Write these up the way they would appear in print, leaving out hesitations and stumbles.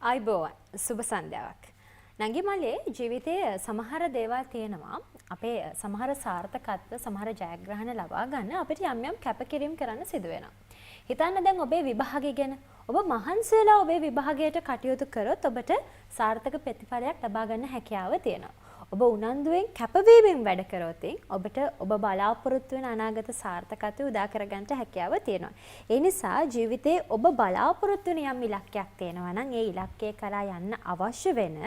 ආයිබෝවන් සුබ සන්ධ්‍යාවක්. නංගි මල්ලේ ජීවිතයේ සමහර දේවල් තියෙනවා අපේ සමහර සාර්ථකත්ව සමහර ජයග්‍රහණ ලබා ගන්න අපිට යම් යම් කැපකිරීම කරන්න සිදු වෙනවා. හිතන්න දැන් ඔබේ විභාගය ගැන ඔබ මහන්සි වෙලා ඔබේ විභාගයට කටයුතු කරොත් ඔබට සාර්ථක ප්‍රතිඵලයක් ලබා ගන්න හැකියාව තියෙනවා. ඔබ උනන්දුවෙන් කැපවීමෙන් වැඩ කරොත් ඔබට ඔබ බලාපොරොත්තු වෙන අනාගත සාර්ථකත්වය උදා කරගන්න හැකියාව තියෙනවා. ඒ නිසා ජීවිතේ ඔබ බලාපොරොත්තු වෙන යම් ඉලක්කයක් තියෙනවා නම් ඒ ඉලක්කය කරා යන්න අවශ්‍ය වෙන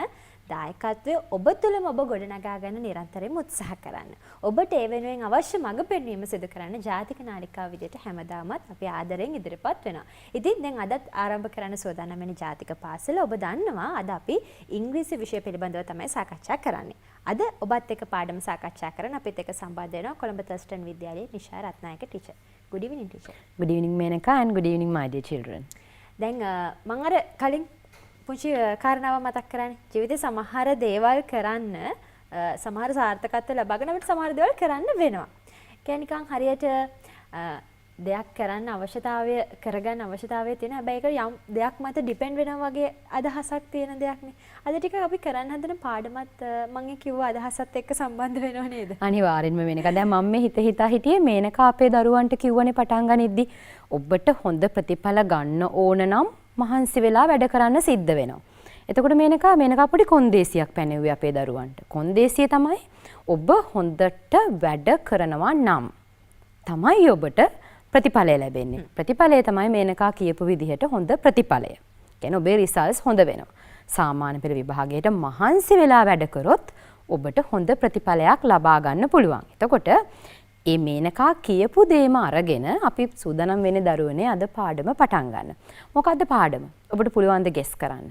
දායකත්වය ඔබ තුළම ඔබ ගොඩනගා ගන්න නිරන්තරයෙන් උත්සාහ කරන්න. ඔබට ඒ වෙනුවෙන් අවශ්‍ය මඟ පෙන්වීම සිදු කරන්න ජාතික නාලිකාව විදිහට හැමදාමත් අපි ආදරෙන් ඉදිරිපත් වෙනවා. ඉතින් දැන් අදත් ආරම්භ කරන්න සූදානම් වෙන ජාතික පාසල ඔබ දන්නවා අද අපි ඉංග්‍රීසි විෂය පිළිබඳව තමයි සාකච්ඡා කරන්නේ. අද ඔබත් එක්ක පාඩම සාකච්ඡා කරන අපිත් එක්ක සම්බන්ධ වෙනවා කොළඹ තර්ස්ටන් විද්‍යාලයේ Nisha Ratnayake teacher. Good evening teacher. Good evening Menaka and good evening my dear children. දැන් මම අර කලින් පුංචි කාරණාව මතක් කරන්නේ ජීවිතේ සමහර දේවල් කරන්න සමහර සාර්ථකත්ව ලබාගෙන අපිට සමහර දේවල් කරන්න වෙනවා. කියන්නේ නිකන් හරියට දෙයක් කරන්න අවශ්‍යතාවය කරගන්න අවශ්‍යතාවය තියෙන හැබැයි ඒක යම් දෙයක් මත ඩිපෙන්ඩ් වෙනවා වගේ අදහසක් තියෙන දෙයක් නේ. අද ටික අපි කරන්න හදන පාඩමත් මම කිව්ව අදහසත් එක්ක සම්බන්ධ වෙනව නේද? අනිවාර්යෙන්ම වෙනක. දැන් මම මේ හිතා හිටියේ මේනක අපේ දරුවන්ට කිව්වනේ පටන් ගනිද්දි ඔබට හොඳ ප්‍රතිඵල ගන්න ඕන නම් මහන්සි වෙලා වැඩ කරන්න සිද්ධ වෙනවා. එතකොට මේනක පොඩි කොන්දේසියක් පැනෙව්වේ අපේ දරුවන්ට. කොන්දේසිය තමයි ඔබ හොඳට වැඩ කරනවා නම් තමයි ඔබට ප්‍රතිඵලය ලැබෙන්නේ. ප්‍රතිඵලය තමයි මේනකා කියපු විදිහට හොඳ ප්‍රතිඵලය. කියන්නේ ඔබේ රිසල්ට්ස් හොඳ වෙනවා. සාමාන්‍ය පෙළ විභාගයට මහන්සි වෙලා වැඩ කරොත් ඔබට හොඳ ප්‍රතිඵලයක් ලබා ගන්න පුළුවන්. එතකොට ඒ මේනකා කියපු දේම අරගෙන අපි සූදානම් වෙන්නේ දරුවනේ අද පාඩම පටන් ගන්න. මොකද්ද පාඩම? ඔබට පුළුවන් ද ගෙස් කරන්න?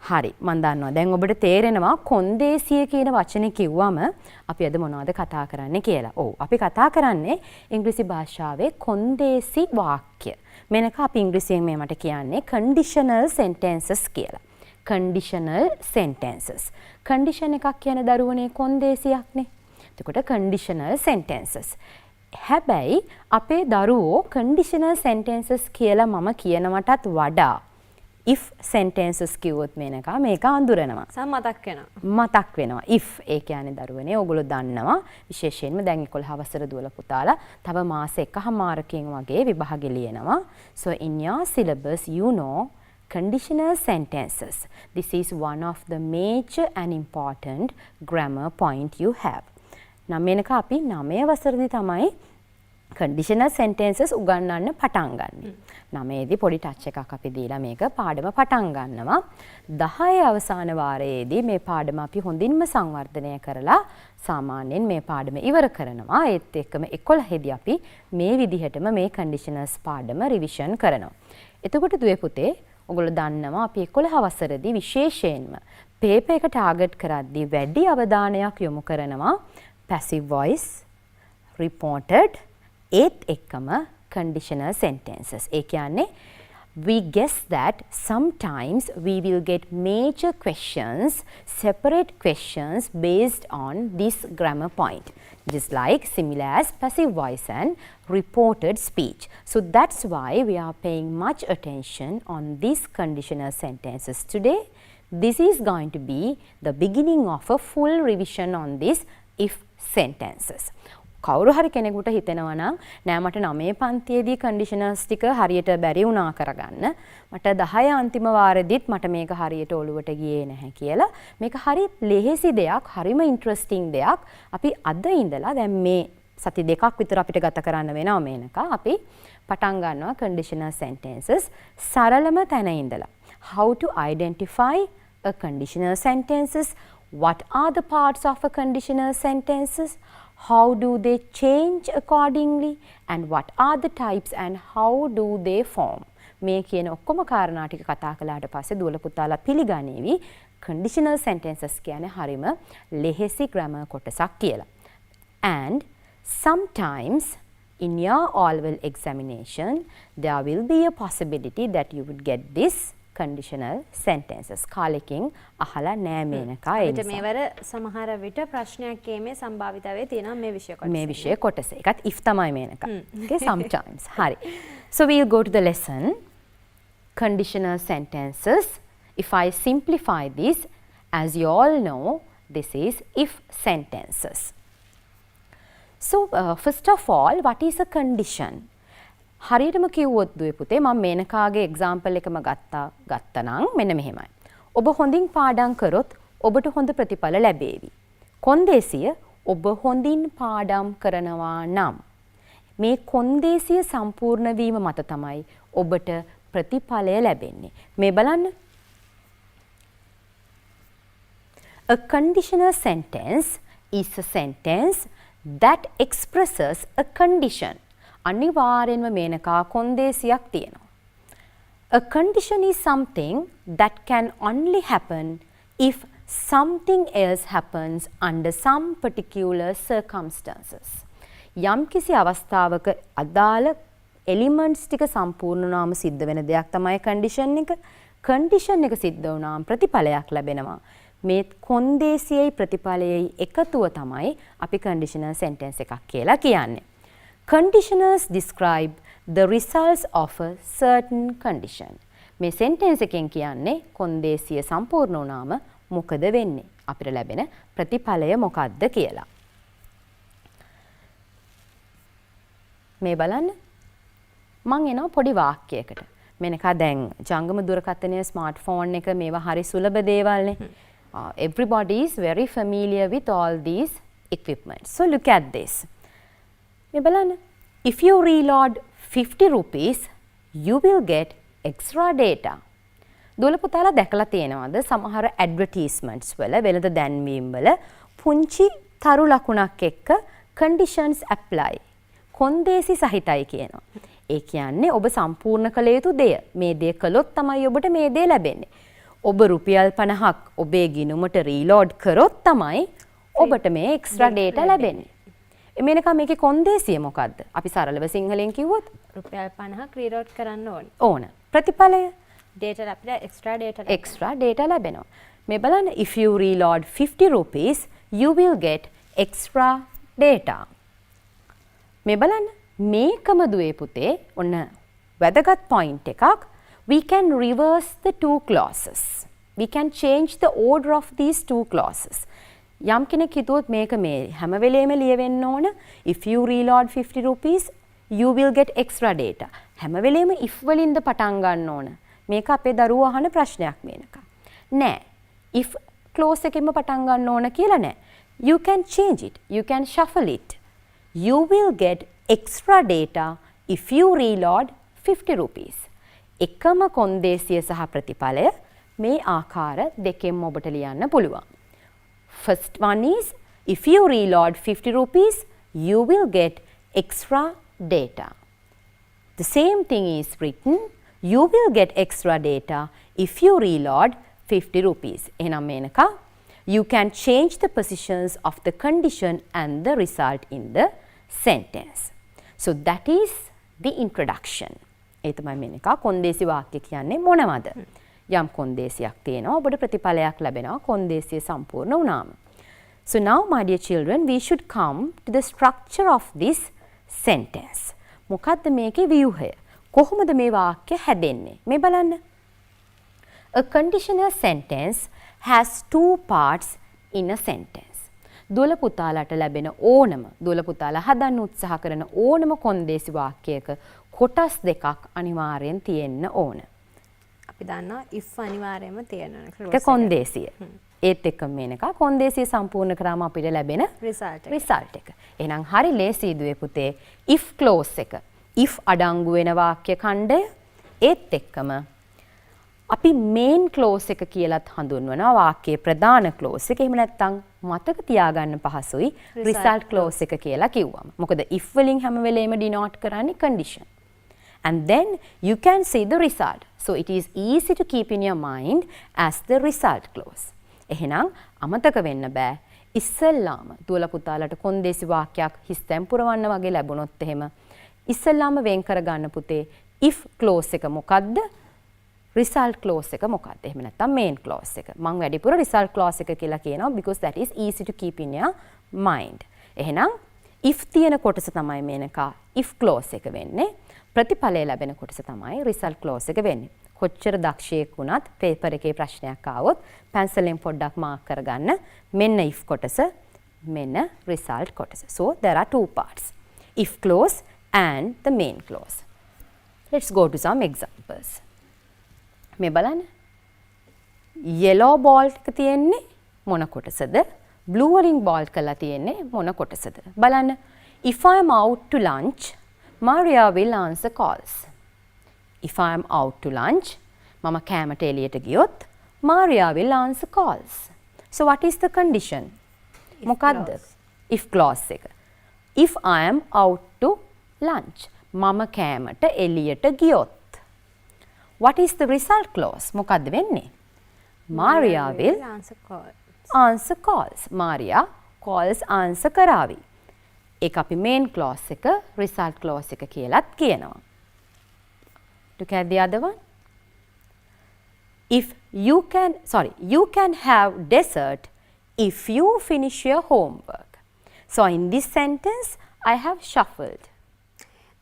හරි මම දන්නවා දැන් ඔබට තේරෙනවා කොන්දේසිය කියන වචනේ කිව්වම අපි අද මොනවද කතා කරන්නේ කියලා. ඔව් අපි කතා කරන්නේ ඉංග්‍රීසි භාෂාවේ කොන්දේසි වාක්‍ය. මේනක අපි ඉංග්‍රීසියෙන් මේ මට කියන්නේ conditional sentences කියලා. conditional sentences. condition එකක් කියන දරුවනේ කොන්දේසියක්නේ. එතකොට conditional sentences. හැබැයි අපේ දරුවෝ conditional sentences කියලා මම කියනවටත් වඩා if sentences කිව්වොත් මේක අඳුරනවා. මතක් වෙනවා. මතක් වෙනවා. if ඒ කියන්නේ දරුවනේ ඕගොල්ලෝ දන්නවා විශේෂයෙන්ම දැන් 11 වසර දුවල පුතාලා තව මාස එකමාරකින් වගේ විභාගෙ ලියනවා. So in your syllabus you know conditional sentences. This is one of the major and important grammar point you have. නම් මේක අපි 9 වසරේදී තමයි conditional sentences උගන්වන්න පටන් ගන්න. 9 දී පොඩි ටච් එකක් අපි දීලා මේක පාඩම පටන් ගන්නවා. 10 අවසාන වාරයේදී මේ පාඩම අපි හොඳින්ම සංවර්ධනය කරලා සාමාන්‍යයෙන් මේ පාඩම ඉවර කරනවා. ඒත් එක්කම 11 දී අපි මේ විදිහටම මේ conditionals පාඩම රිවිෂන් කරනවා. එතකොට දුවේ පුතේ ඔයගොල්ලෝ දන්නවා අපි 11 වසරේදී විශේෂයෙන්ම පේපර් එක ටාගට් කරද්දී වැඩි අවධානයක් යොමු කරනවා passive voice, reported, ඒත් එක්කම conditional sentences. ඒ කියන්නේ we guess that sometimes we will get major questions, separate questions based on this grammar point, just like similar as passive voice and reported speech. So that's why we are paying much attention on these conditional sentences today. This is going to be the beginning of a full revision on this if sentences. කවුරු හරි කෙනෙකුට හිතෙනවා නම් නෑ මට 9 පන්තියේදී කන්ඩිෂනල්ස් ටික හරියට බැරි වුණා කරගන්න මට 10 අන්තිම වාරෙදිත් මට මේක හරියට ඔලුවට ගියේ නැහැ කියලා මේක හරි ලෙහෙසි දෙයක් හරිම ඉන්ටරෙස්ටිං දෙයක් අපි අද ඉඳලා දැන් මේ සති දෙකක් විතර අපිට ගත කරන්න වෙනවා මේනක අපි පටන් ගන්නවා conditional sentences සරලම තැන ඉඳලා how to identify a conditional sentences, what are the parts of a conditional sentences, how do they change accordingly, and what are the types and how do they form. මේ කියන ඔක්කොම කාරණා ටික කතා කළාට පස්සේ දුවල පුතාලා පිළිගන්නේවි conditional sentences කියන්නේ හරිම ලෙහෙසි grammar කොටසක් කියලා. And sometimes in your oral examination there will be a possibility that you would get this conditional sentences. කාලෙකින් අහලා නෑ මේනකා ඒ නිසා. මේවර සමහර විට ප්‍රශ්නයක් කීමේ සම්භාවිතාවය තියෙනවා මේ විෂය කොටසේ. මේ විෂය කොටසේ. ඒකත් if තමයි මේනකා. Okay sometimes. හරි. So we'll go to the lesson conditional sentences If I simplify this, as you all know, this is if sentences. So first of all, what is a condition? හරියටම කිව්වොත් දුවේ පුතේ මම මේනකාගේ example එකම ගත්තනම් මෙන්න මෙහෙමයි. ඔබ හොඳින් පාඩම් කරොත් ඔබට හොඳ ප්‍රතිඵල ලැබේවි. කොන්දේසිය ඔබ හොඳින් පාඩම් කරනවා නම් මේ කොන්දේසිය සම්පූර්ණ වීම මත තමයි ඔබට ප්‍රතිඵලය ලැබෙන්නේ. මේ බලන්න. A conditional sentence is a sentence that expresses a condition. අනිවාර්යෙන්ම මේනකා කොන්දේසියක් තියෙනවා. A condition is something that can only happen if something else happens under some particular circumstances. යම් කිසි අවස්ථාවක අදාළ එලිමන්ට්ස් ටික සම්පූර්ණ වුණාම සිද්ධ වෙන දෙයක් තමයි කන්ඩිෂන් එක. කන්ඩිෂන් එක සිද්ධ වුණාම ප්‍රතිඵලයක් ලැබෙනවා. මේ කොන්දේසියයි ප්‍රතිඵලයයි එකතුව තමයි අපි conditional sentence එකක් කියලා කියන්නේ. Conditionals describe the results of a certain condition. මේ sentence එකෙන් කියන්නේ කොන්දේසිය සම්පූර්ණ වුණාම මොකද වෙන්නේ? අපිට ලැබෙන ප්‍රතිඵලය මොකක්ද කියලා. මේ බලන්න. මං එනවා පොඩි වාක්‍යයකට. මෙනකා දැන් ජංගම දුරකථනයේ ස්මාර්ට්ෆෝන් එක මේවා හරි සුලභ දේවල්නේ. Everybody is very familiar with all these equipment. So look at this. මේ බලන්න. If you reload 50 rupees, you will get extra data. දොළ පුතාලා දැකලා තියෙනවද සමහර ඇඩ්වර්ටයිස්මන්ට්ස් වල වෙළඳ දැන්වීම් වල පුංචි තරු ලකුණක් එක්ක conditions apply. කොන්දේසි සහිතයි කියනවා. ඒ කියන්නේ ඔබ සම්පූර්ණ කළ යුතු දෙය. මේ දේ කළොත් තමයි ඔබට මේ දේ ලැබෙන්නේ. ඔබ රුපියල් 50ක් ඔබේ ගිණුමට රීලෝඩ් කරොත් තමයි ඔබට මේ එක්ස්ට්‍රා ඩේටා ලැබෙන්නේ. මේනකම් මේකේ කොන්දේසිය මොකද්ද? අපි සරලව සිංහලෙන් කිව්වොත් රුපියල් 50ක් රීලෝඩ් කරන්න ඕනේ. ඕන. ප්‍රතිඵලය data අපිට extra data ලැබෙනවා. මේ බලන්න if you reload 50 rupees you will get extra data. මේ බලන්න මේකම දුවේ පුතේ ඔන්න වැදගත් point එකක්. We can reverse the two clauses. We can change the order of these two clauses. යම් කෙනෙක් හිතුවොත් මේක මේ හැම වෙලේම ලියවෙන්න ඕන if you reload 50 rupees you will get extra data. හැම වෙලේම if වලින්ද පටන් ගන්න ඕන. මේක අපේ දරුවෝ අහන ප්‍රශ්නයක් මේනක. නෑ. if clause එකෙන්ම පටන් ගන්න ඕන කියලා නෑ. You can change it. You can shuffle it. You will get extra data if you reload 50 rupees. එකම කොන්දේසිය සහ ප්‍රතිඵලය මේ ආකාර දෙකෙන්ම ඔබට ලියන්න පුළුවන්. First one is if you reload 50 rupees you will get extra data. The same thing is written you will get extra data if you reload 50 rupees. එහෙනම් Menaka you can change the positions of the condition and the result in the sentence. So that is the introduction. ඒ තමයි මේනක කොන්දේසි වාක්‍ය කියන්නේ මොනවද? යම් කොන්දේසියක් තියෙනවා ඔබට ප්‍රතිඵලයක් ලැබෙනවා කොන්දේසිය සම්පූර්ණ වුණාම. So now my dear children we should come to the structure of this sentence. මොකද්ද මේකේ ව්‍යුහය? කොහොමද මේ වාක්‍ය හැදෙන්නේ? මේ බලන්න. A conditional sentence has two parts in a sentence. දොළ පුතාලට ලැබෙන ඕනම දොළ පුතාලා හදන්න උත්සාහ කරන ඕනම කොන්දේසි වාක්‍යයක කොටස් දෙකක් අනිවාර්යෙන් තියෙන්න ඕන. අපි දන්නවා if අනිවාර්යයෙන්ම තියෙනවා. ඒක කොන්දේසිය. ඒත් එක්ක මේනක කොන්දේසිය සම්පූර්ණ කරාම අපිට ලැබෙන result එක. එහෙනම් හරි ලේසි දුවේ පුතේ if clause එක. if අඩංගු වෙන වාක්‍ය ඛණ්ඩය ඒත් එක්කම අපි main clause එක කියලාත් හඳුන්වනවා වාක්‍යයේ ප්‍රධාන clause එක. එහෙම නැත්නම් මතක තියාගන්න පහසුයි result clause එක කියලා කිව්වම. මොකද if වලින් හැම වෙලේම denote කරන්නේ condition. And then you can see the result. So it is easy to keep in your mind as the result clause. එහෙනම් අමතක වෙන්න බෑ. ඉස්සෙල්ලාම දුවල පුතාලට කොන්දේසි වාක්‍යයක් හිස්තැන් පුරවන්න වගේ ලැබුණොත් එහෙම ඉස්සෙල්ලාම වෙන් කරගන්න පුතේ if clause එක මොකද්ද? result clause එක මොකක්ද? එහෙම නැත්නම් main clause එක. මම වැඩිපුර result clause එක කියලා කියනවා because that is easy to keep in your mind. එහෙනම් if තියෙන කොටස තමයි මේනක if clause එක වෙන්නේ. ප්‍රතිඵලය ලැබෙන කොටස තමයි result clause එක වෙන්නේ. කොච්චර දක්ෂයෙක් වුණත් පේපර් එකේ ප්‍රශ්නයක් ආවොත් පැන්සලෙන් පොඩ්ඩක් මාක් කරගන්න මෙන්න if කොටස මෙන්න result කොටස. So there are two parts, if clause and the main clause. Let's go to some examples. මේ බලන්න. yellow ball එක තියෙන්නේ මොන කොටසද? blue වලින් ball කරලා තියෙන්නේ මොන කොටසද? බලන්න. If I am out to lunch, Maria will answer calls. If I am out to lunch, මම කෑමට එළියට ගියොත් Maria will answer calls. So what is the condition? මොකද්ද? if clause එක. If I am out to lunch, මම කෑමට එළියට ගියොත්. What is the result clause? මොකද්ද වෙන්නේ? Maria will answer calls. Maria calls answer කරાવી. ඒක අපි main clause එක result clause එක කියලාත් කියනවා. Look at the other one. If you can have dessert if you finish your homework. So in this sentence I have shuffled.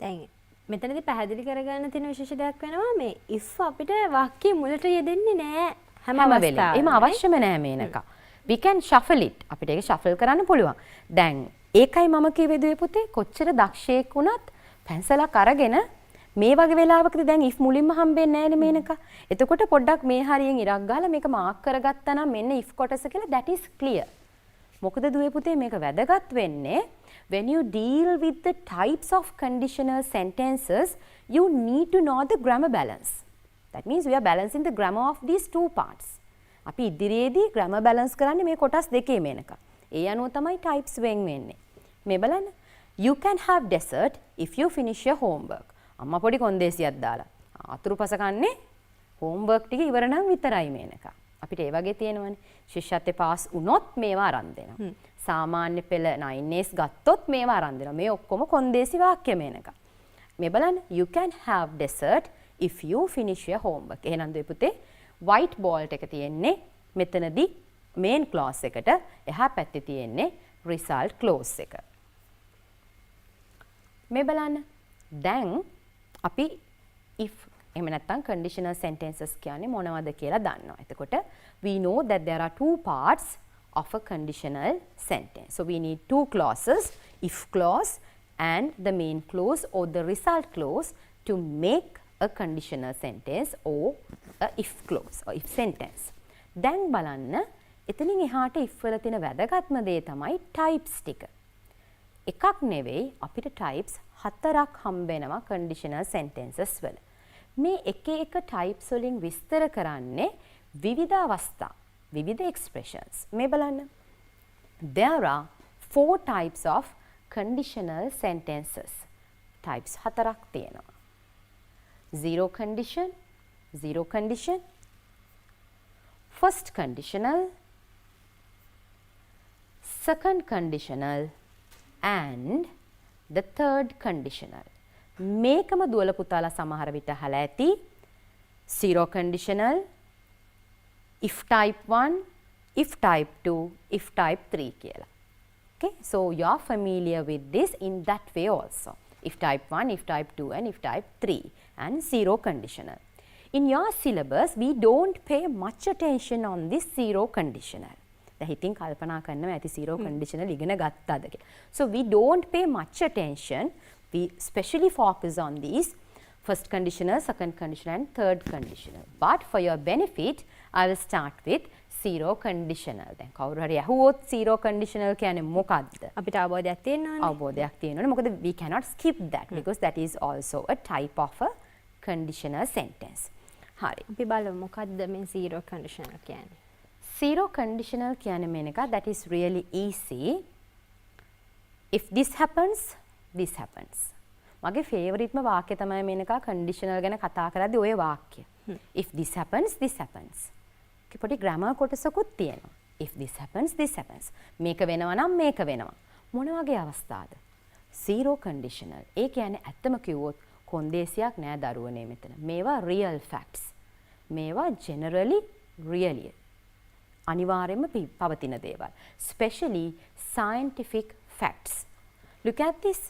දැන් මෙතනදී පැහැදිලි කරගන්න තියෙන විශේෂ දෙයක් වෙනවා මේ if අපිට වාක්‍යයේ මුලට යෙදෙන්නේ නැහැ හැම වෙලෙම. එහෙම අවශ්‍යම නැහැ Menaka. We can shuffle it. අපිට ඒක shuffle කරන්න පුළුවන්. දැන් ඒකයි මම කිව්වේ දුවේ පුතේ කොච්චර දක්ෂයෙක් වුණත් පැන්සලක් අරගෙන මේ වගේ වෙලාවකදී දැන් if මුලින්ම හම්බෙන්නේ නැහැනේ මේනක. එතකොට පොඩ්ඩක් මේ හරියෙන් ඉරක් ගාලා මේක මාක් කරගත්තා නම් මෙන්න if කොටස කියලා that is clear. මොකද දුවේ පුතේ මේක වැදගත් වෙන්නේ when you deal with the types of conditional sentences you need to know the grammar balance. That means we are balancing the grammar of these two parts. අපි ඉදිරියේදී grammar balance කරන්නේ මේ කොටස් දෙකේ මේනක. ඒ අනුව තමයි types වෙන් වෙන්නේ. මේ බලන්න. You can have dessert if you finish your homework. අම්මා පොඩි කොන්දේසියක් දාලා. අතුරු පස කන්නේ homework ටික ඉවර නම් විතරයි මේනක. අපිට ඒ වගේ තියෙනවනේ. ශිෂ්‍යත්වයේ පාස් වුණොත් මේවා අරන් දෙනවා. සාමාන්‍ය පෙළ 9As ගත්තොත් මේවා අරන් දෙනවා. මේ ඔක්කොම කොන්දේසි වාක්‍ය මේනක. මේ බලන්න. You can have dessert if you finish your homework. එහෙනම් දුවේ පුතේ white ball එක තියෙන්නේ මෙතනදී main clause එකට එහා පැත්තේ තියෙන්නේ result clause එක. මේ බලන්න. දැන් අපි if එහෙම නැත්නම් conditional sentences කියන්නේ මොනවද කියලා දන්නවා. එතකොට we know that there are two parts of a conditional sentence. So we need two clauses, if clause and the main clause or the result clause to make a conditional sentence or a if clause or if sentence. දැන් බලන්න එතනින් එහාට if වල තියෙන වැදගත්ම දේ තමයි types ටික. එකක් නෙවෙයි අපිට types 4ක් හම්බ වෙනවා conditional sentences වල. මේ එක එක types වලින් විස්තර කරන්නේ විවිධ අවස්ථා, විවිධ expressions. මේ බලන්න. There are 4 types of conditional sentences. Types 4ක් තියෙනවා. Zero condition, first conditional, second conditional and the third conditional. මේකම දුවල පුතාලා සමහර විට අහලා ඇති zero conditional, if type 1, if type 2, if type 3 කියලා. Okay, so you are familiar with this in that way also. If type 1, if type 2 and if type 3 and zero conditional. In your syllabus we don't pay much attention on this zero conditional. දැන් හිතින් කල්පනා කරනවා ඇති zero conditional ඉගෙන ගත්තද කියලා. So we don't pay much attention. We specially focus on these first conditional, second conditional and third conditional. But for your benefit I will start with zero conditional. දැන් කවුරු හරි අහුවොත් zero conditional කියන්නේ මොකක්ද? අපිට අවබෝධයක් තියෙනවනේ. අවබෝධයක් තියෙනවනේ. මොකද we cannot skip that because that is also a type of a conditional sentence. හරි. අපි බලමු මොකක්ද මේ zero conditional කියන්නේ. Zero conditional කියන්නේ මේක that is really easy. If this happens, this happens. මගේ ෆේවරිට්ම වාක්‍ය තමයි මේක conditional ගැන කතා කරද්දී ඔය වාක්‍ය. If this happens, this happens. පොඩි grammar කොටසකුත් තියෙනවා. If this happens, this happens. මේක වෙනවා නම් මේක වෙනවා. මොන වගේ අවස්ථාද? Zero conditional. ඒ කියන්නේ ඇත්තම කිව්වොත් කොන්දේසියක් නෑ දරුවනේ මෙතන. මේවා real facts. මේවා generally really අනිවාර්යයෙන්ම පවතින දේවල්. Especially scientific facts. Look at this.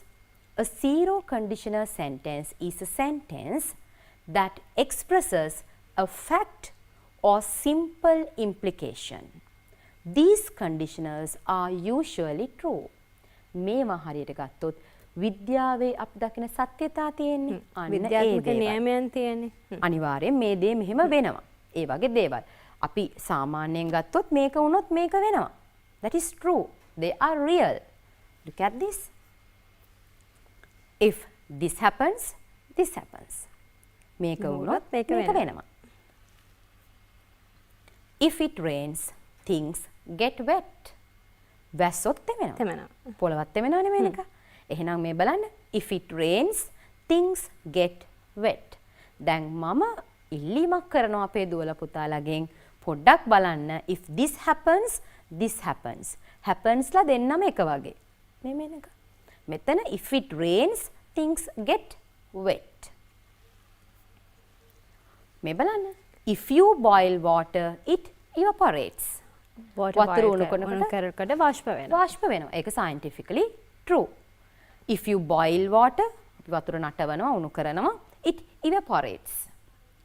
A zero conditional sentence is a sentence that expresses a fact or simple implication. These conditionals are usually true. මේවා හරියට ගත්තොත් විද්‍යාවේ අපි දකින සත්‍යතා තියෙන්නේ. අන්න ඒ විද්‍යාත්මක දේවල්. නියමයන් තියෙන්නේ. අනිවාර්යෙන් මේ දේ මෙහෙම වෙනවා. ඒ වගේ දේවල්. අපි සාමාන්‍යයෙන් ගත්තොත් මේක වුණොත් මේක වෙනවා. That is true. They are real. Look at this. If this happens, this happens. මේක වුණොත් මේක වෙනවා. If it rains, things get wet. වැස්සොත් තෙමෙනවා. පොළවත් තෙමෙනවනේ මේක. එහෙනම් මේ බලන්න. If it rains, things get wet. දැන් මම ඉල්ලීමක් කරනවා අපේ දුවලා පුතාලගෙන් පොඩ්ඩක් බලන්න. If this happens, this happens. happens ලා දෙන්නම එක වගේ. මේ මේක. මෙතන if it rains, things get wet. මේ බලන්න. If you boil water, it evaporates. වතුර උණු කරනකොට වාෂ්ප වෙනවා. වාෂ්ප වෙනවා. ඒක scientifically true. If you boil water, වතුර නටවනවා උණු කරනවා, it evaporates.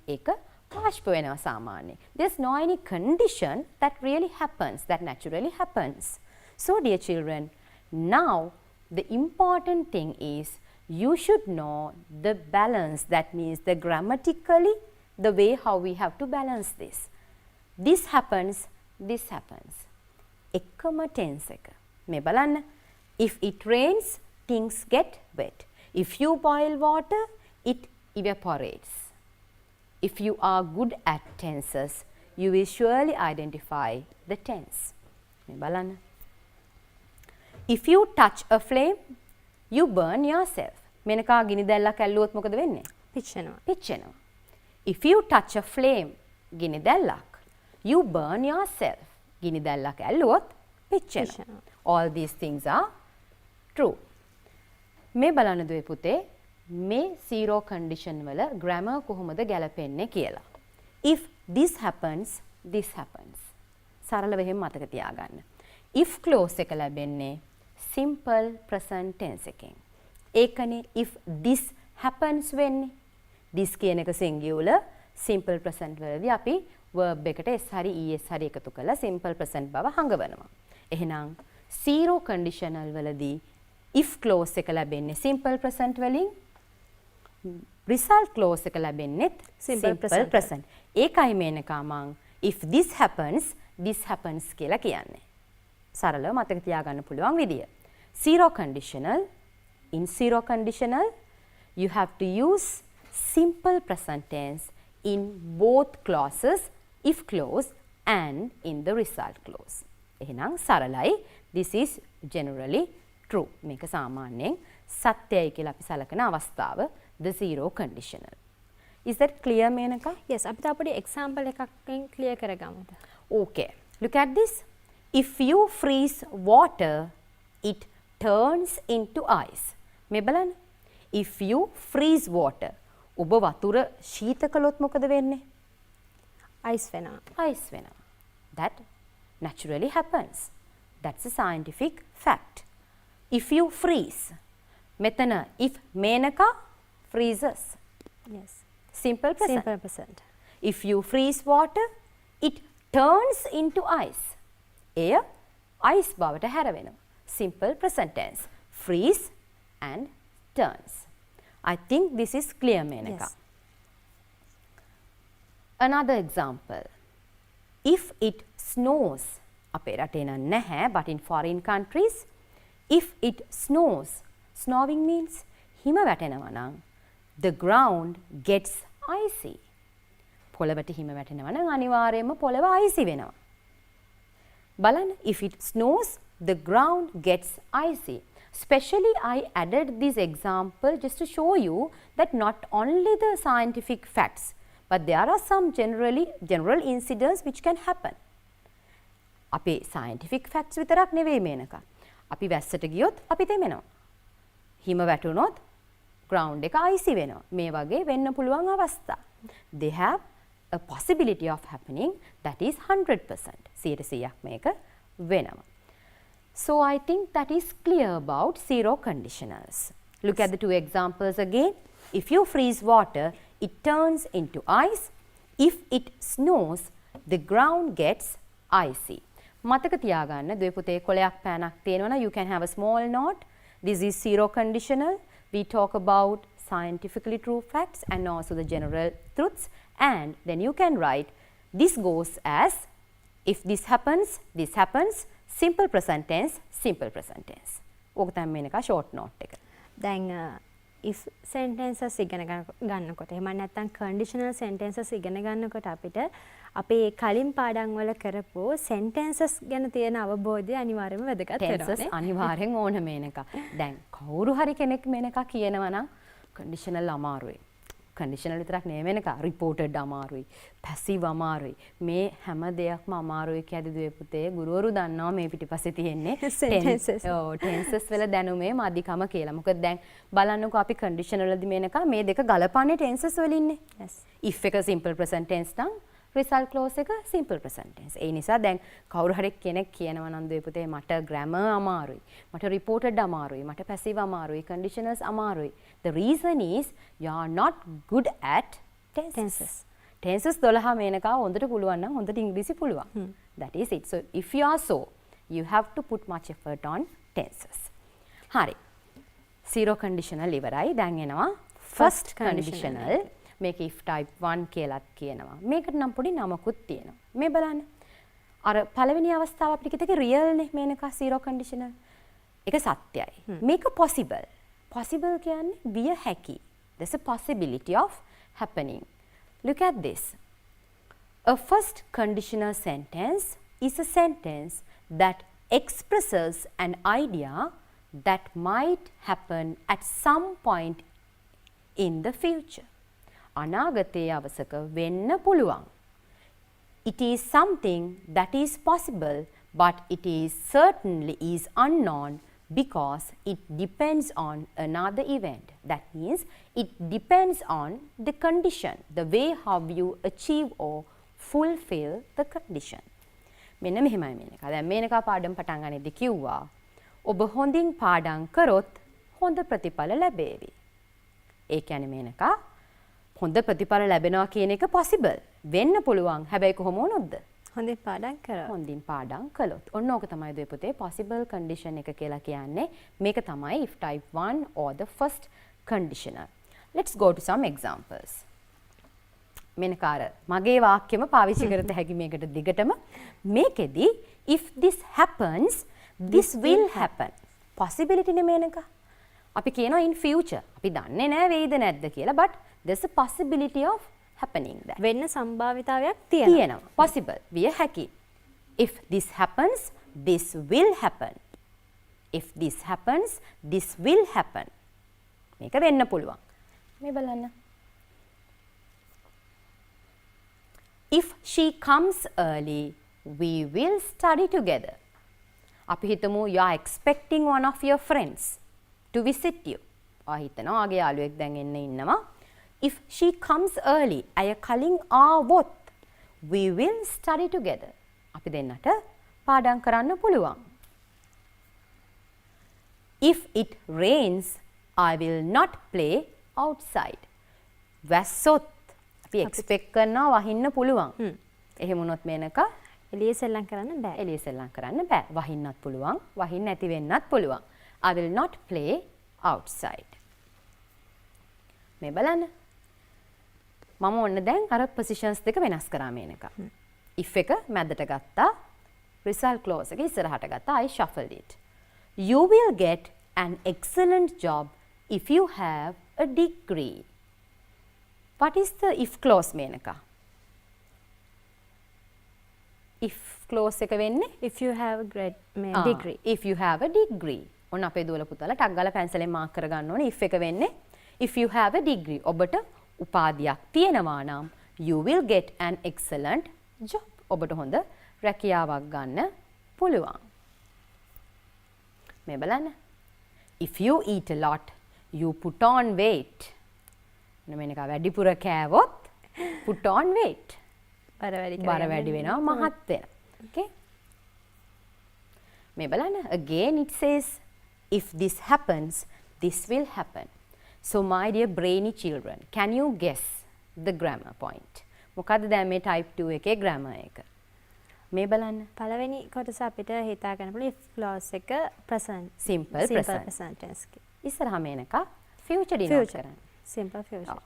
ඒක වාෂ්ප වෙනවා සාමාන්‍යයෙන්. There's no any condition that really happens, that naturally happens. So dear children, now the important thing is you should know the balance. That means the grammatically the way how we have to balance this. This happens, this happens. එකම tense එක. මේ බලන්න. If it rains, things get wet. If you boil water, it evaporates. If you are good at tenses, you will surely identify the tense. මේ බලන්න. If you touch a flame, you burn yourself. මෙනකා ගිනි දැල්ලක් ඇල්ලුවොත් මොකද වෙන්නේ? පිච්චෙනවා. පිච්චෙනවා. If you touch a flame, ගිනි දැල්ලක්, you burn yourself. ගිනි දැල්ලක් ඇල්ලුවොත් පිච්චෙනවා. All these things are true. මේ බලන්න දුවේ පුතේ මේ zero condition වල grammar කොහොමද ගැලපෙන්නේ කියලා. If this happens, this happens. සරලව එහෙම මතක තියාගන්න. If clause එක ලැබෙන්නේ simple present tense එකෙන්. ඒකනේ if this happens වෙන්නේ. this කියන එක singular, simple present වලදී අපි verb එකට s හරි es හරි එකතු කරලා simple present බව හඟවනවා. එහෙනම් zero conditional වලදී if clause එක ලැබෙන්නේ simple present වලින්, result clause එක ලැබෙන්නේත් simple present. ඒකයි මේනකා මං if this happens, this happens කියලා කියන්නේ. සරලව මතක තියාගන්න පුළුවන් විදිය. Zero conditional, in zero conditional you have to use simple present tense in both clauses, if clause and in the result clause. එහෙනම් සරලයි. This is generally true. මේක සාමාන්‍යයෙන් සත්‍යයි කියලා අපි සලකන අවස්ථාව the zero conditional. Is that clear Menaka? Yes, අපි තාපඩි example එකකින් clear කරගමුද? Okay. Look at this. If you freeze water, it turns into ice. මේ බලන්න. If you freeze water, ඔබ වතුර ශීත කළොත් මොකද වෙන්නේ? ice වෙනවා. Ice වෙනවා. That naturally happens. That's a scientific fact. If you freeze, මෙතන if Menaka freezes. Yes. Simple present. Simple present. If you freeze water, it turns into ice. එය ice බවට හැරවෙනවා. Simple present tense. Freeze and turns. I think this is clear, Menaka. Yes. Another example. If it snows, අපේ රටේ නම් නැහැ, but in foreign countries, if it snows, snowing means හිම වැටෙනවා නම්, the ground gets icy. පොළවට හිම වැටෙනවා නම් අනිවාර්යයෙන්ම පොළව icy වෙනවා. බලන්න, if it snows, the ground gets icy. Especially I added this example just to show you that not only the scientific facts, but there are some general incidents which can happen. අපේ scientific facts විතරක් නෙවෙයි මේනක. අපි වැස්සට ගියොත් අපි තෙමෙනවා. හිම වැටුනොත් ground එක icy වෙනවා. මේ වගේ වෙන්න පුළුවන් අවස්ථා. They have a possibility of happening that is 100%. 100% මේක වෙනවා. So I think that is clear about zero conditionals. Look at the two examples again. If you freeze water, it turns into ice. if it snows the ground gets icy. මතක තියාගන්න දුවේ පුතේ කොලයක් පෑනක් තියෙනවා you can have a small note. This is zero conditional. We talk about scientifically true facts and also the general truths, and then you can write this goes as if this happens, simple present tense, simple present tense. ඕක තමයි Menaka short note එක. දැන් if sentences ඉගෙන ගන්නකොට එහෙම නැත්නම් conditional sentences ඉගෙන ගන්නකොට අපිට අපේ කලින් පාඩම් වල කරපු sentences ගැන තියෙන අවබෝධය අනිවාර්යයෙන්ම වැදගත් වෙනවා. tenses අනිවාර්යෙන් ඕන මේනක. දැන් කවුරු හරි කෙනෙක් මේනක කියනවා නම් conditional අමාරුයි. conditional විතරක් නෙවෙයි මේනක reported අමාරුයි. passive අමාරුයි. මේ හැම දෙයක්ම අමාරුයි කියද්දී දුවේ පුතේ ගුරුවරු දන්නවා මේ පිටිපස්සේ තියෙන්නේ sentences. tenses වල දැනුමේ මදිකම කියලා. මොකද දැන් බලන්නකෝ අපි conditional වලදී මේනක මේ දෙක ගලපන්නේ tenses වලින්නේ. yes. if එක simple present tense නම් result clause එක simple present tense. ඒ නිසා දැන් කවුරු හරි කෙනෙක් කියනවා නම් දුවේ පුතේ මට grammar අමාරුයි. මට reported අමාරුයි. මට passive අමාරුයි. conditionals අමාරුයි. The reason is you are not good at tenses. Tenses 12 Menaka හොඳට පුළුවන් නම් හොඳට ඉංග්‍රීසි පුළුවන්. That is it. So if you are so, you have to put much effort on tenses. හරි. zero conditional ඉවරයි. දැන් එනවා first conditional. මේක if type 1 කියලාත් කියනවා. මේකට නම් පොඩි නමකුත් තියෙනවා. මේ බලන්න. අර පළවෙනි අවස්ථාව අපිට කිව්වේ real නේ මේනක zero conditional. ඒක සත්‍යයි. මේක possible. Possible කියන්නේ විය හැකි. There's a possibility of happening. Look at this. A first conditional sentence is a sentence that expresses an idea that might happen at some point in the future. අනාගතයේ අවසක වෙන්න පුළුවන්. It is something that is possible, but it is certainly is unknown because it depends on another event. That means it depends on the condition, the way how you achieve or fulfill the condition. මෙන්න මෙහෙමයි මේනක. දැන් මේනක පාඩම් පටන් ගන්නදී කිව්වා ඔබ හොඳින් පාඩම් කරොත් හොඳ ප්‍රතිඵල ලැබේවි. ඒ කියන්නේ මේනක හොඳ ප්‍රතිඵල ලැබෙනවා කියන එක possible වෙන්න පුළුවන්. හැබැයි කොහොම වුණොත්ද? හොඳින් පාඩම් කරා. හොඳින් පාඩම් කළොත්. ඔන්න ඕක තමයි දුවේ පුතේ possible condition එක කියලා කියන්නේ. මේක තමයි if type 1 or the first conditional. Let's go to some examples. මෙනකාර මගේ වාක්‍යෙම පාවිච්චි කරත හැකි මේකට දිගටම. මේකෙදි if this happens, this will happen. possibility නේ මේනක. අපි කියනවා in future. අපි දන්නේ නැහැ වෙයිද නැද්ද කියලා. but there's a possibility of happening that. වෙන්න සම්භාවිතාවයක් තියෙනවා. Possible. විය හැකි. If this happens, this will happen. If this happens, this will happen. මේක වෙන්න පුළුවන්. මේ බලන්න. If she comes early, we will study together. අපි හිතමු you are expecting one of your friends to visit you. ඔයා හිතනවා ආගේ යාළුවෙක් දැන් එන්න ඉන්නවා. If she comes early, අය කලින් ආවොත් we will study together. අපි දෙන්නට පාඩම් කරන්න පුළුවන්. If it rains, I will not play outside. වැස්සොත් අපි expect කරනවා වහින්න පුළුවන්. එහෙම වුණොත් මේනක එළියේ සෙල්ලම් කරන්න බෑ. එළියේ සෙල්ලම් කරන්න බෑ. වහින්නත් පුළුවන්, වහින්න නැති වෙන්නත් පුළුවන්. I will not play outside. මේ බලන්න. මම ඔන්න දැන් අර positions දෙක වෙනස් කරා මේනක. if එක මැදට ගත්තා. result clause එක ඉස්සරහට ගත්තා. I shuffled it. You will get an excellent job if you have a degree. What is the if clause Menaka? if clause එක වෙන්නේ if you have a degree. if you have a degree. ඔන්න අපේ දුවල පුතාලා ටක් ගාලා පැන්සලෙන් mark කරගන්න ඕනේ. if එක වෙන්නේ if you have a degree. ඔබට උපාධියක් තියෙනවා නම් you will get an excellent job. ඔබට හොඳ රැකියාවක් ගන්න පුළුවන්. මේ බලන්න. If you eat a lot, you put on weight. Menaka වැඩිපුර කෑවොත් put on weight. බර වැඩි වෙනවා මහත් වෙනවා. Okay? මේ බලන්න. Again it says if this happens, this will happen. So my dear brainy children, can you guess the grammar point? මොකද්ද දැන් මේ type 2 එකේ grammar එක? මේ බලන්න. පළවෙනි කොටස අපිට හිතා ගන්න පුළුවන් if clause එක present simple present tense එක. ඉස්සරහම එනක future denote කරන්න. simple future.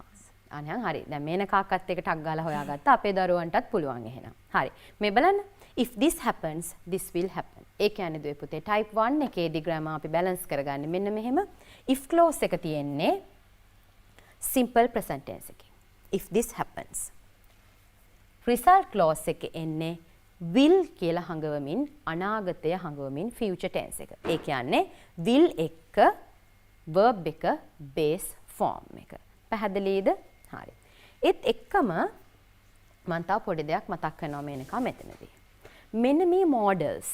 අනහන් හරි. දැන් මේනකාකත් එක ටක් ගාලා හොයාගත්තා. අපේ දරුවන්ටත් පුළුවන් එහෙනම්. හරි. මේ බලන්න. if this happens this will happen. ඒ කියන්නේ දුවේ පුතේ type 1 එකේදී grammar අපි balance කරගන්නේ මෙන්න මෙහෙම. if clause එක තියෙන්නේ simple present tense එකේ. if this happens. result clause එකේ එන්නේ will කියලා හඟවමින් අනාගතය හඟවමින් future tense එක. ඒ කියන්නේ will එක verb එක base form එක. පැහැදිලිද? හරි. ඒත් එක්කම මම තව පොඩි දෙයක් මතක් කරනවා මේනකා මෙතනදී. මෙන්න මේ models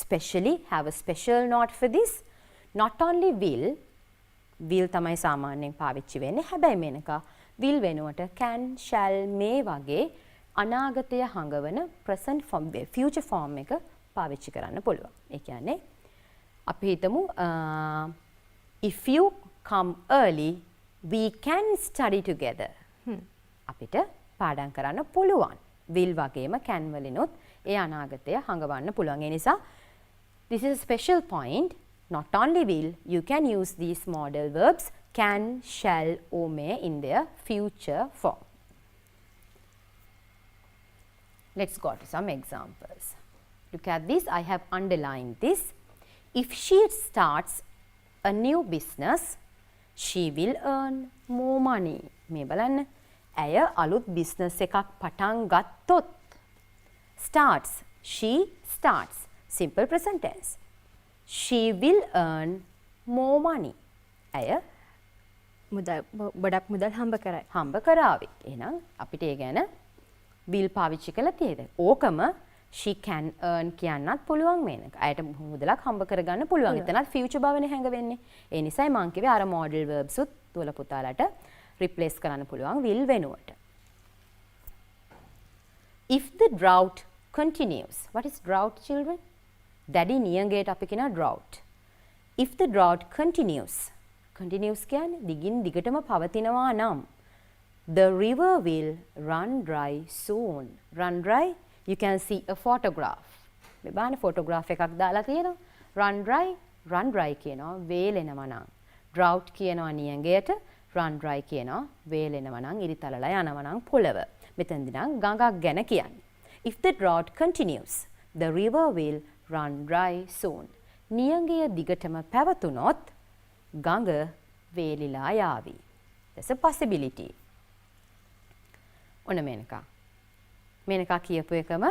specially have a special note for this. not only will තමයි සාමාන්‍යයෙන් පාවිච්චි වෙන්නේ. හැබැයි මේනකා will වෙනුවට can, shall, may වගේ අනාගතය හඟවන present form future form එක පාවිච්චි කරන්න පුළුවන්. ඒ කියන්නේ අපි හිතමු if you come early we can study together. අපිට පාඩම් කරන්න පුළුවන්. will වගේම can වලිනුත් ඒ අනාගතය හඟවන්න පුළුවන්. ඒ නිසා this is a special point. not only will you can use these modal verbs can, shall or may in their future form. Let's go to some examples. Look at this. I have underlined this. If she starts a new business, she will earn more money. මේ බලන්න. ඇය අලුත් business එකක් පටන් ගත්තොත්. starts. She starts. Simple present tense. She will earn more money. ඇය ගොඩක් මුදල් හම්බ කරાવી. එහෙනම් අපිට ඒ ගැන will පාවිච්චි කළා තියෙද? ඕකම she can earn කියන්නත් පුළුවන් මේනක. අයට මුදලක් හම්බ කරගන්න පුළුවන්. එතනත් future බවනේ හැංගෙන්නේ. ඒ නිසායි මම කිව්වේ අර modal verbs උත් දුවල පුතාලට replace කරන්න පුළුවන් will වෙනුවට. If the drought continues. What is drought, children? දැඩි නියඟයට අපි කියනවා drought. If the drought continues. Continues කියන්නේ දිගින් දිගටම පවතිනවා නම් the river will run dry soon. Run dry, you can see a photograph. මේ බලන්න photograph එකක් දාලා තියෙනවා. run dry කියනවා වේලෙනවා නම්. drought කියනවා නියඟයට, run dry කියනවා වේලෙනවා නම් ඉරිතලලා යනවා නම් පොළව. මෙතනදී නම් ගඟක් ගැන කියන්නේ. If the drought continues, the river will run dry soon. නියඟය දිගටම පැවතුනොත් ගඟ වේලිලා යාවි. There's a possibility. ඔන්න මේනකා. මේනකා කියපු එකම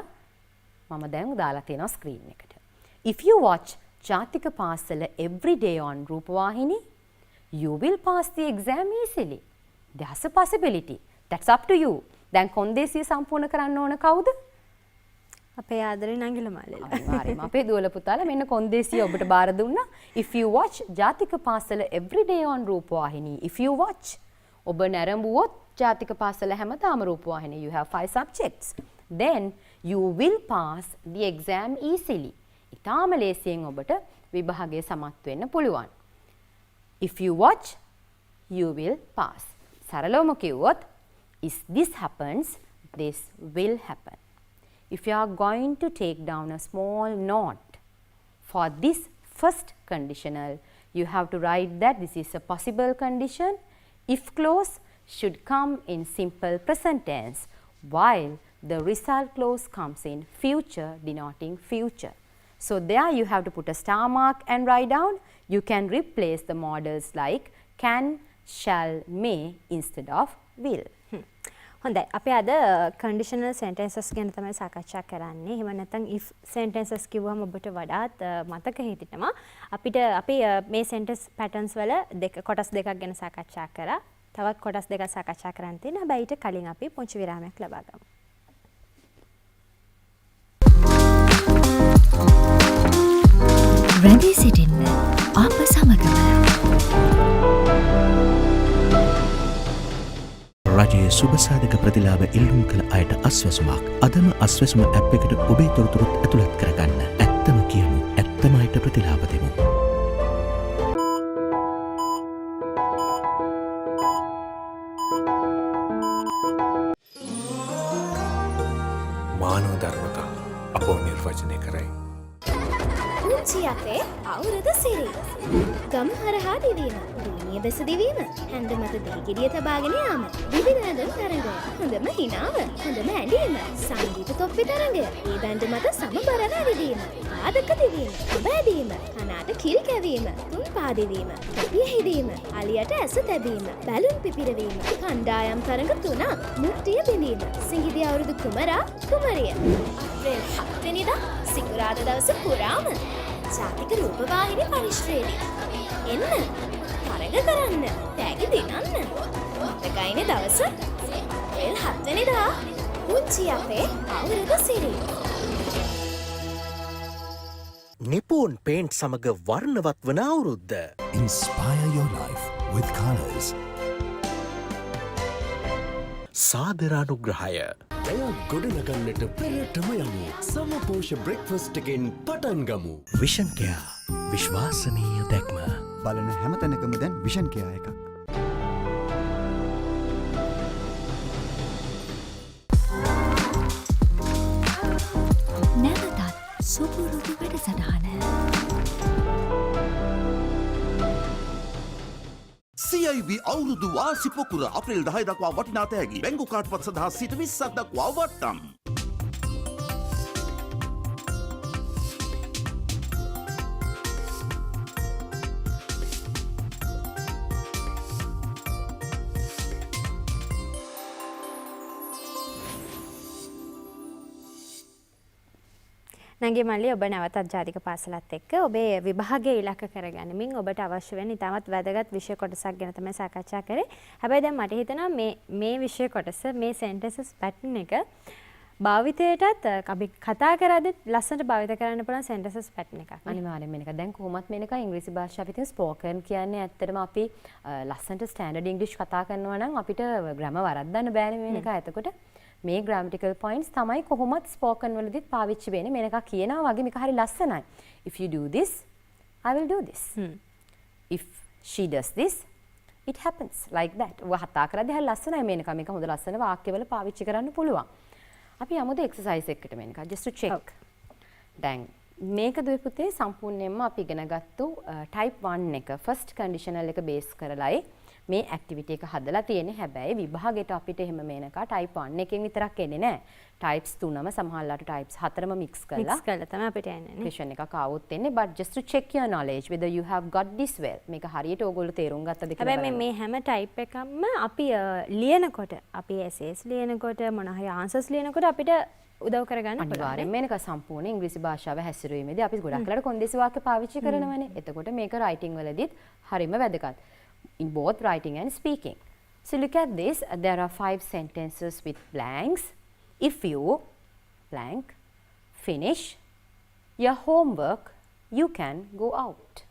මම දැන් දාලා තියෙනවා ස්ක්‍රීන් එකට. If you watch Jathika Pasala every day on Rupavahini, you will pass the exam easily. There's a possibility. That's up to you. දැන් කොන්දේසිය සම්පූර්ණ කරන්න ඕන කවුද? අපේ ආදරේ නංගිල මාලේලා. අනිවාර්යයෙන්ම අපේ දුවල පුතාලා මෙන්න කොන්දේසිය ඔබට බාර දුන්නා. If you watch Jathika Pasala every day on Rupavahini, if you watch ඔබ නැරඹුවොත් Jathika Pasala හැමදාම Rupavahini, you have 5 subjects. Then you will pass the exam easily. ඉතාම ලේසියෙන් ඔබට විභාගය සමත් වෙන්න පුළුවන්. If you watch, you will pass. සරලවම කිව්වොත් if this happens, this will happen. If you are going to take down a small note for this first conditional, you have to write that this is a possible condition. If clause should come in simple present tense, while the result clause comes in future denoting future. So there you have to put a star mark and write down. You can replace the modals like can, shall, may instead of will. හොඳයි. අපි අද conditional sentences ගැන තමයි සාකච්ඡා කරන්නේ. එහෙම නැත්නම් if sentences කිව්වම ඔබට වඩාත් මතක හිටිනවා. අපිට අපි මේ sentence patterns වල කොටස් දෙකක් ගැන සාකච්ඡා කරා. තවත් කොටස් දෙකක් සාකච්ඡා කරන්න තියෙනවා. හැබැයි ඊට කලින් අපි පුංචි විරාමයක් ලබා ගමු. රැඳී සිටින්න අප සමගම රජයේ සුබසාධක ප්‍රතිලාභ ඉල්ලුම් කළ අයට අස්වැසුමක්. අදම අස්වැසුම ඇප් එකට ඔබේ තොරතුරුත් ඇතුළත් කරගන්න. ඇත්තම කියමු, ඇත්තම අයට ප්‍රතිලාභ දෙමු. අපේ අවුරුදු සිරි. ගම හරහා දිවීම, භූමිය බැස දිවීම, හැන්ද මත දෙහිගෙඩිය තබාගෙන යාම, විවිධ ඇඳුම් තරඟය, හොඳම හිනාව, හොඳම ඇඳීම, සංගීත තොප්පි තරඟය, ඒ බැන්ඩ මත සමබර නැවිදීම, ආදක දිවීම, ඔබ ඇදීම, කනාට කිරි කැවීම, තුන් පාදිවීම, පිය හිදීම, අලියට ඇස තැබීම, බැලුම් පිපිරවීම, කණ්ඩායම් තරඟ 3, මුට්ටිය බිඳීම, සිඟිදී අවුරුදු කුමරා කුමරිය. අප්‍රේල් 7 වෙනිදා සිකුරාදා දවස පුරාම ජාතික රූපවාහිනී පරිශ්‍රයේදී එන්න තරඟ කරන්න තෑගි දිනන්න. මතකයිනේ දවස අප්‍රේල් 7 වෙනිදා පුංචි අපේ අවුරුදු සිරි. නිපෝන් පේන්ට් සමග වර්ණවත් වන අවුරුද්ද. Inspire your life with colors. සාදරානුග්‍රහය. එය ගොඩනගන්නට පෙරටම යමු. සමපෝෂ බ්‍රෙක්ෆස්ට් එකෙන් පටන් ගමු. විෂන් කෙයා විශ්වාසනීය දැක්ම. බලන හැමතැනකම දැන් විෂන් කෙයා එකක්. නැවතත් සුපුරුදු වැඩසටහන. CIB අවුරුදු වාසි පොකුර අප්‍රේල් 10 දක්වා වටිනා තෑගි බැංකු කාඩ්පත් සඳහා සිට 20ක් දක්වා වට්ටම්. නංගි මල්ලි ඔබ නැවතත් ජාතික පාසලත් එක්ක ඔබේ විභාගය ඉලක්ක කරගනිමින් ඔබට අවශ්‍ය වෙන ඉතාමත් වැදගත් විෂය කොටසක් ගැන තමයි සාකච්ඡා කරේ. හැබැයි දැන් මට හිතෙනවා මේ විෂය කොටස මේ sentences pattern එක භාවිතයටත් අපි කතා කරද්දි ලස්සනට භාවිත කරන්න පුළුවන් sentences pattern එකක්. අනිවාර්යෙන් මේක දැන් කොහොමත් මේක ඉංග්‍රීසි භාෂාවේ තියෙන ස්පෝකන් කියන්නේ ඇත්තටම අපි ලස්සනට ස්ටෑන්ඩඩ් ඉංග්‍රීසි කතා කරනවා නම් අපිට ග්‍රැමර් වරද්දන්න බෑනේ මේක. එතකොට මේ grammatical points තමයි කොහොමත් spoken වලදීත් පාවිච්චි වෙන්නේ. මේක කියනවා වගේ මේක හරි ලස්සනයි. If you do this, I will do this. If she does this, it happens like that. ඔය කතා කරද්දී හරි ලස්සනයි මේක. මේක හොඳ ලස්සන වාක්‍යවල පාවිච්චි කරන්න පුළුවන්. අපි යමුද exercise එකකට මේක. just to check. දැන් මේක දුවේ පුතේ සම්පූර්ණයෙන්ම අපි ඉගෙන ගත්තු type 1 එක first conditional එක base කරලායි මේ ඇක්ටිවිටි එක හදලා තියෙන්නේ. හැබැයි විභාගෙට අපිට එහෙම මේනකා type 1 එකෙන් විතරක් එන්නේ නැහැ. types 3ම සමහරලාට types 4ම mix කරලා තමයි අපිට එන්නේ. question එකක් ආවොත් එන්නේ. but just to check your knowledge whether you have got this well. මේක හරියට ඕගොල්ලෝ තේරුම් ගත්තද කියලා බලන්න. හැබැයි මේ හැම type එකක්ම අපි ලියනකොට අපි essays ලියනකොට මොන හරි answers ලියනකොට අපිට උදව් කරගන්න පුළුවන්. අනිවාර්යෙන් මේක සම්පූර්ණ ඉංග්‍රීසි භාෂාව හැසිරීමේදී අපි ගොඩක් වෙලාවට කොන්දේසි වාක්‍ය පාවිච්චි කරනවානේ. එතකොට මේක writing වලදීත් හරිම වැදගත්. In both writing and speaking. So look at this. There are 5 sentences with blanks. If you blank finish your homework, you can go out.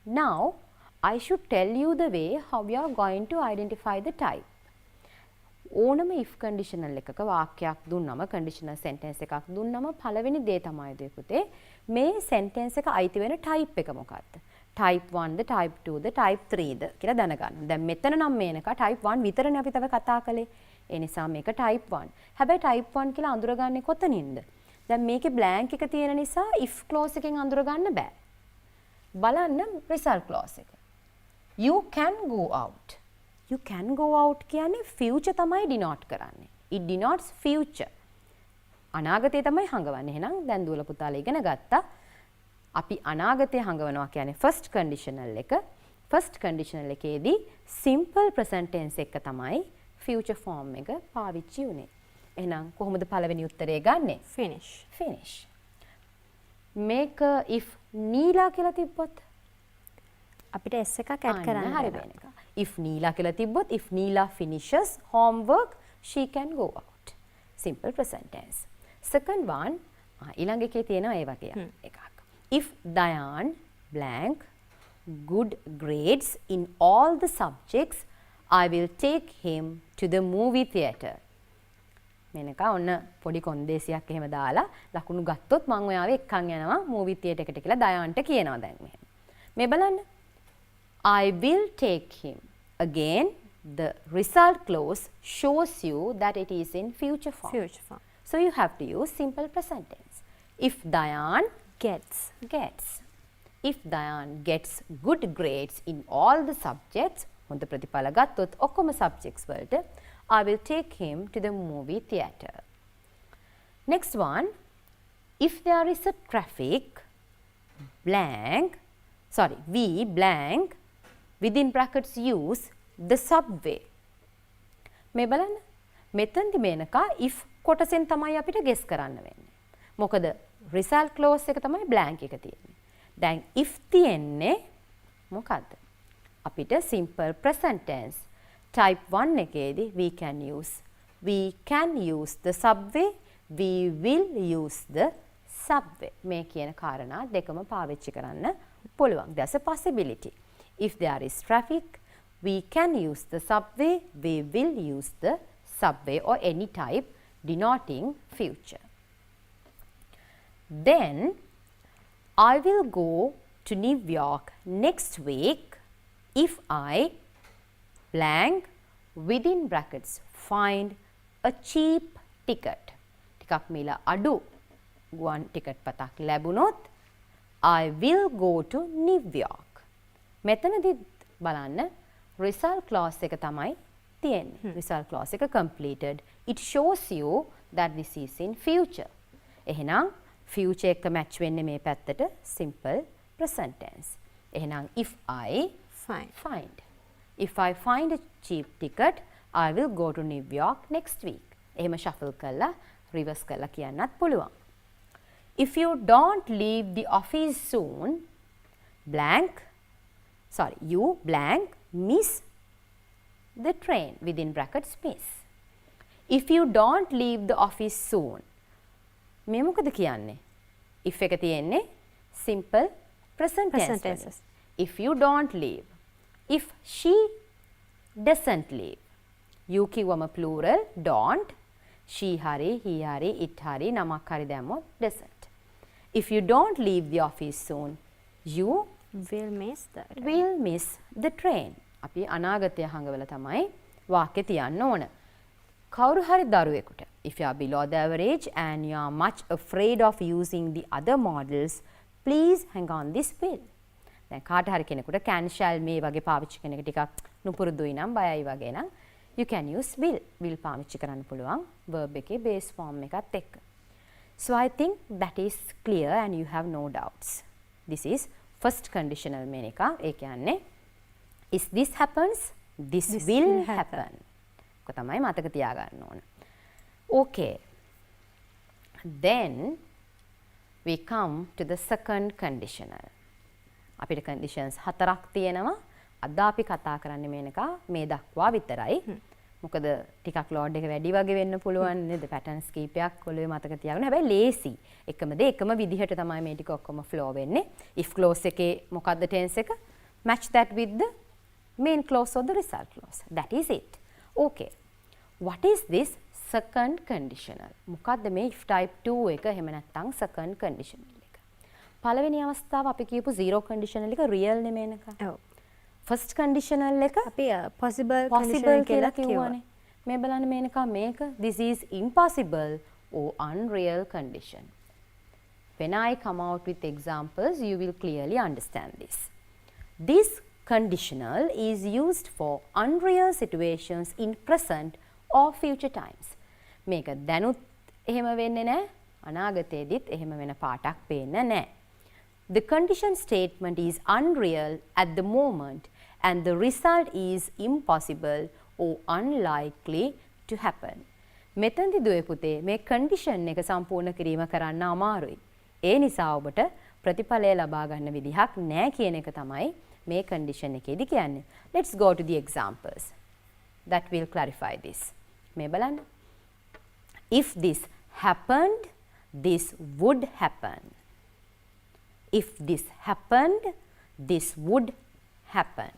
Now, I should tell you the way how you are going to identify the type. ඕනම if conditional එකක වාක්‍යයක් දුන්නම conditional sentence එකක් දුන්නම පළවෙනි දේ තමයි දෙ පුතේ මේ sentence එක අයිති වෙන type එක මොකක්ද? type 1ද type 2ද type 3ද කියලා දැනගන්න. දැන් මෙතන නම් මේනක type 1 විතරනේ අපි තව කතා කළේ. ඒ නිසා මේක type 1. හැබැයි type 1 කියලා අඳුරගන්නේ කොතනින්ද? දැන් මේකේ blank එක තියෙන නිසා if clause එකෙන් අඳුරගන්න බෑ. බලන්න result clause එක. You can go out. You can go out කියන්නේ future තමයි denote කරන්නේ. It denotes future. අනාගතය තමයි හංගවන්නේ. එහෙනම් දැන් දුවල පුතාලා ඉගෙන ගත්තා. අපි අනාගතය හංගවනවා කියන්නේ first conditional එක. first conditional එකේදී simple present tense එක තමයි future form එක පාවිච්චි උනේ. එහෙනම් කොහොමද පළවෙනි උත්තරේ ගන්නෙ? finish. finish. මේක if නීලා කියලා තිබ්බොත් අපිට s එකක් add කරන්න හරි වෙන එක. if නීලා කියලා තිබ්බොත් if නීලා finishes homework she can go out. simple present tense. second one ඊළඟ එකේ තියෙනවා ඒ වගේ එකක්. If Dayan blank good grades in all the subjects, I will take him to the movie theatre. Menaka ඔන්න පොඩි කොන්දේසියක් එහෙම දාලා ලකුණු ගත්තොත් මම ඔයාව එක්කන් යනවා movie theatre එකට කියලා දයාන්ට කියනවා දැන් මෙහෙම. මේ බලන්න. I will take him. Again, the result clause shows you that it is in future form. Future form. So you have to use simple present tense. If Dayan Gets. Gets. If Dayan gets good grades in all the subjects, හොඳ ප්‍රතිඵල ගත්තොත් ඔක්කොම subjects වලට, I will take him to the movie theatre. Next one, if there is a traffic blank, we blank within brackets use the subway. මේ බලන්න. මෙතනදි Menaka if කොටසෙන් තමයි අපිට guess කරන්න වෙන්නේ. මොකද result clause එක තමයි blank එක තියෙන්නේ. දැන් if තියෙන්නේ මොකද්ද? අපිට simple present tense type 1 එකේදී we can use the subway, we will use the subway. මේ කියන කාරණා දෙකම පාවිච්චි කරන්න පුළුවන්. There's a possibility. If there is traffic, we can use the subway, we will use the subway, or any type denoting future. Then I will go to New York next week if I blank within brackets find a cheap ticket. ටිකක් මිල අඩු ගුවන් ticket පතක් ලැබුණොත් I will go to New York. මෙතනදී බලන්න result clause එක තමයි තියෙන්නේ. result clause එක completed. It shows you that this is in future. එහෙනම් future එක match වෙන්නේ මේ පැත්තට simple present tense. එහෙනම් if I find. If I find a cheap ticket, I will go to New York next week. එහෙම shuffle කරලා reverse කරලා කියන්නත් පුළුවන්. If you don't leave the office soon, you blank miss the train within brackets miss. If you don't leave the office soon, මේ මොකද කියන්නේ? if එක තියෙන්නේ simple present tense. If you don't leave. If she doesn't leave. You කිව්වම plural don't. She හරි, he හරි, it හරි, නමක් හරි දැම්මොත් doesn't. If you don't leave the office soon, you will miss the train. අපි අනාගතය හංගවල තමයි වාක්‍ය තියන්න ඕන. කවුරු හරි දරුවෙකුට if you are below the average and you are much afraid of using the other models, please hang on this will. දැන් කාට හරි කෙනෙකුට can shall may වගේ පාවිච්චි කරන එක ටිකක් නුපුරුදුයි නම් බයයි වගේ නම් you can use will පාවිච්චි කරන්න පුළුවන් verb එකේ base form එකත් එක්ක. So I think that is clear and you have no doubts. This is first conditional මේන එක. ඒ කියන්නේ if this happens, this will happen. ඔක තමයි මතක තියාගන්න ඕන. Okay. Then we come to the second conditional. අපිට conditions 4ක් තියෙනවා. අද අපි කතා කරන්නේ මේනක මේ දක්වා විතරයි. මොකද ටිකක් load එක වැඩි වගේ වෙන්න පුළුවන් නේද? patterns කීපයක් ඔළුවේ මතක තියාගන්න. හැබැයි lazy. එකම විදිහට තමයි මේ ටික ඔක්කොම flow වෙන්නේ. if clause එකේ මොකද්ද tense එක? match that with the main clause or the result clause. That is it. Okay. What is this second conditional? මොකද්ද මේ if type 2 එක එහෙම නැත්නම් second conditional එක? පළවෙනි අවස්ථාව අපි කියපු zero conditional එක real නෙමෙයිනක. ඔව්. first conditional එක අපි possible conditional කියලා කිව්වනේ. මේ බලන්න මේනක මේක this is impossible or unreal condition. When I come out with examples, you will clearly understand this. This conditional is used for unreal situations in present or future times. මේක දැනුත් එහෙම වෙන්නේ නැහැ. අනාගතයේදීත් එහෙම වෙන පාටක් පේන්නේ නැහැ. The condition statement is unreal at the moment and the result is impossible or unlikely to happen. මෙතනදී දුවේ පුතේ මේ condition එක සම්පූර්ණ කිරීම කරන්න අමාරුයි. ඒ නිසා ඔබට ප්‍රතිඵලය ලබා ගන්න විදිහක් නැහැ කියන එක තමයි මේ condition එකේදී කියන්නේ. Let's go to the examples. That will clarify this. මේ බලන්න. If this happened, this would happen. If this happened, this would happen.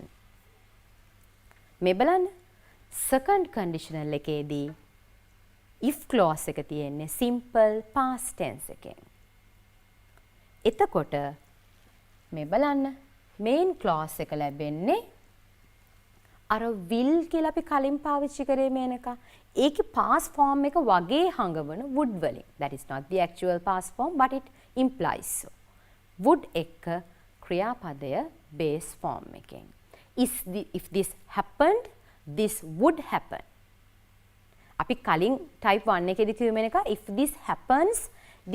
මේ බලන්න. Second conditional එකේදී if clause එක තියෙන්නේ simple past tense එකෙන්. එතකොට මේ බලන්න main clause එක ලැබෙන්නේ අර will කියලා අපි කලින් පාවිච්චි කරේ මේනක. ඒකේ past form එක වගේ හංගවන would වලින්. That is not the actual past form but it implies so. would එක්ක ක්‍රියාපදය base form එකෙන්. If this happened, this would happen. අපි කලින් type 1 එකේදී කියවෙන එක if this happens,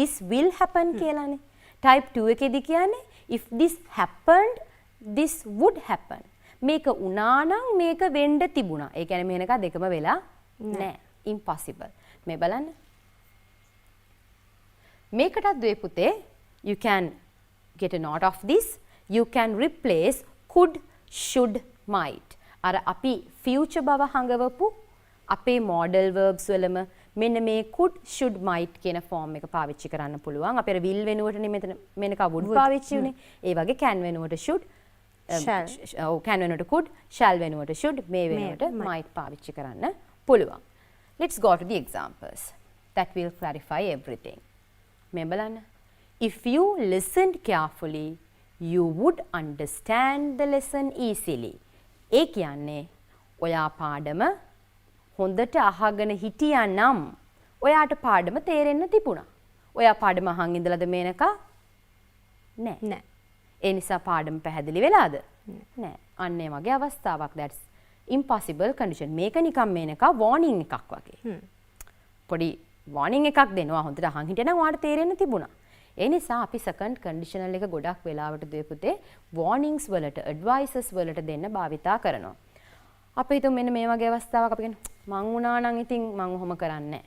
this will happen කියලානේ. type 2 එකේදී කියන්නේ if this happened, this would happen. මේක වුණා නම් මේක වෙන්න තිබුණා. ඒ කියන්නේ මෙහෙනක දෙකම වෙලා නැහැ. impossible. මේ බලන්න. මේකටත් දුවේ පුතේ you can get a note of this. You can replace could, should, might. අර අපි future බව හංගවපු අපේ modal verbs වලම මෙන්න මේ could, should, might කියන form එක පාවිච්චි කරන්න පුළුවන්. අපේ will වෙනුවටනේ මෙතන මෙන්නක would පාවිච්චි වුනේ. ඒ වගේ can වෙනුවට should, can වෙනුවට could, shall වෙනුවට should, may වෙනුවට might පාවිච්චි කරන්න පුළුවන්. Let's go to the examples. That will clarify everything. මේ බලන්න. If you listened carefully, you would understand the lesson easily. ඒ කියන්නේ ඔයා පාඩම හොඳට අහගෙන හිටියා නම් ඔයාට පාඩම තේරෙන්න තිබුණා. ඔයා පාඩම අහන් ඉඳලාද මේනක? නෑ. ඒ නිසා පාඩම පැහැදිලි වෙලාද? නෑ. අන්න ඒ වගේ අවස්ථාවක්. That's impossible condition. මේක නිකන් මේනක warning එකක් වගේ. පොඩි warning එකක් දෙනවා. හොඳට අහන් හිටියනම් ඔයාට තේරෙන්න තිබුණා. ඒ නිසා අපි second conditional එක ගොඩක් වෙලාවට දුවේ පුතේ warnings වලට advices වලට දෙන්න භාවිතා කරනවා. අපි හිතමු මෙන්න මේ වගේ අවස්ථාවක් අපි කියන මං වුණා නම් ඉතින් මං ඔහොම කරන්නේ නැහැ.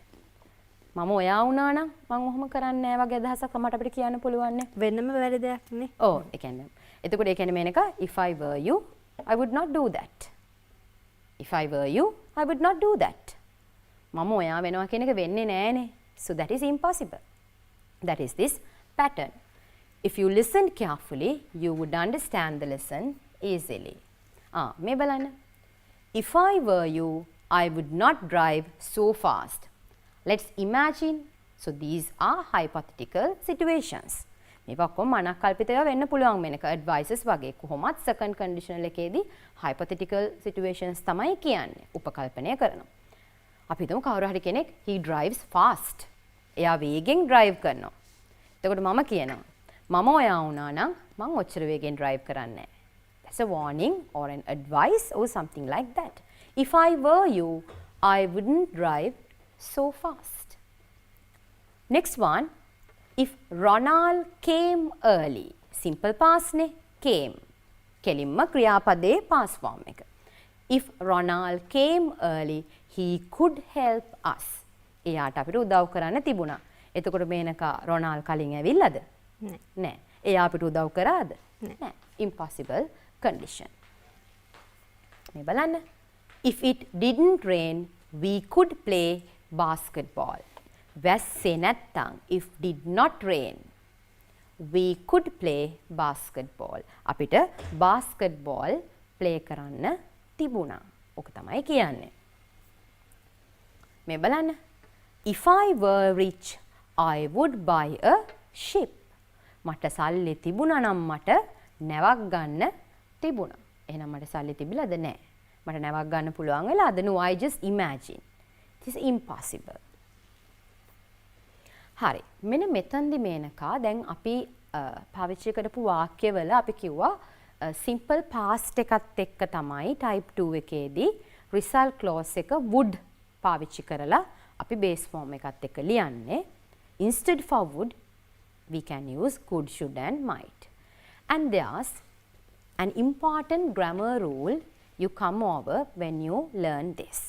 මම ඔයා වුණා නම් මං ඔහොම කරන්නේ නැහැ වගේ අදහසක් තමයි අපිට කියන්න පුළුවන් නේ. වෙන්නම වැරදි දෙයක් නේ. ඔව් ඒ කියන්නේ. එතකොට ඒ කියන්නේ Menaka if I were you I would not do that. If I were you I would not do that. මම ඔයා වෙනවා කියන එක වෙන්නේ නැහනේ. So that is impossible. That is this pattern. If you listened carefully, you would understand the lesson easily. මේ බලන්න. If I were you, I would not drive so fast. Let's imagine. So these are hypothetical situations. මේක ඔක්කොම මනක්කල්පිතව වෙන්න පුළුවන් මේක advices වගේ කොහොමත් second conditional එකේදී hypothetical situations තමයි කියන්නේ. උපකල්පනය කරනවා. අපි හිතමු කවුරු හරි කෙනෙක් he drives fast. එයා වේගෙන් drive කරනවා. එතකොට මම කියනවා මම ඔයා වුණා නම් මං ඔච්චර වේගෙන් drive කරන්නේ නැහැ. That's a warning or an advice or something like that. If I were you, I wouldn't drive so fast. Next one, if Ronald came early. Simple past ne came. කෙලින්ම ක්‍රියාපදයේ past form එක. If Ronald came early, he could help us. එයාට අපිට උදව් කරන්න තිබුණා. එතකොට මේනක රොනාල් කලින් ඇවිල්ලාද? නෑ. එයා අපිට උදව් කරාද? නෑ. Impossible condition. මේ බලන්න. If it didn't rain, we could play basketball. වැස්සේ නැත්තම් if did not rain, we could play basketball. අපිට basketball play කරන්න තිබුණා. ඔක තමයි කියන්නේ. මේ බලන්න. If I were rich, I would buy a ship. මට සල්ලි තිබුණා නම් මට නැවක් ගන්න තිබුණා. එහෙනම් මට සල්ලි තිබිලාද නැහැ. මට නැවක් ගන්න පුළුවන් වෙලාද? No, I just imagine. This is impossible. හරි. මෙන්න මෙතනදි මේනකා දැන් අපි පාවිච්චි කරපු වාක්‍යවල අපි කිව්වා simple past එකත් එක්ක තමයි type 2 එකේදී result clause එක would පාවිච්චි කරලා අපි base form එකත් එක්ක ලියන්නේ. Instead for would, we can use could, should and might. And there's an important grammar rule you come over when you learn this.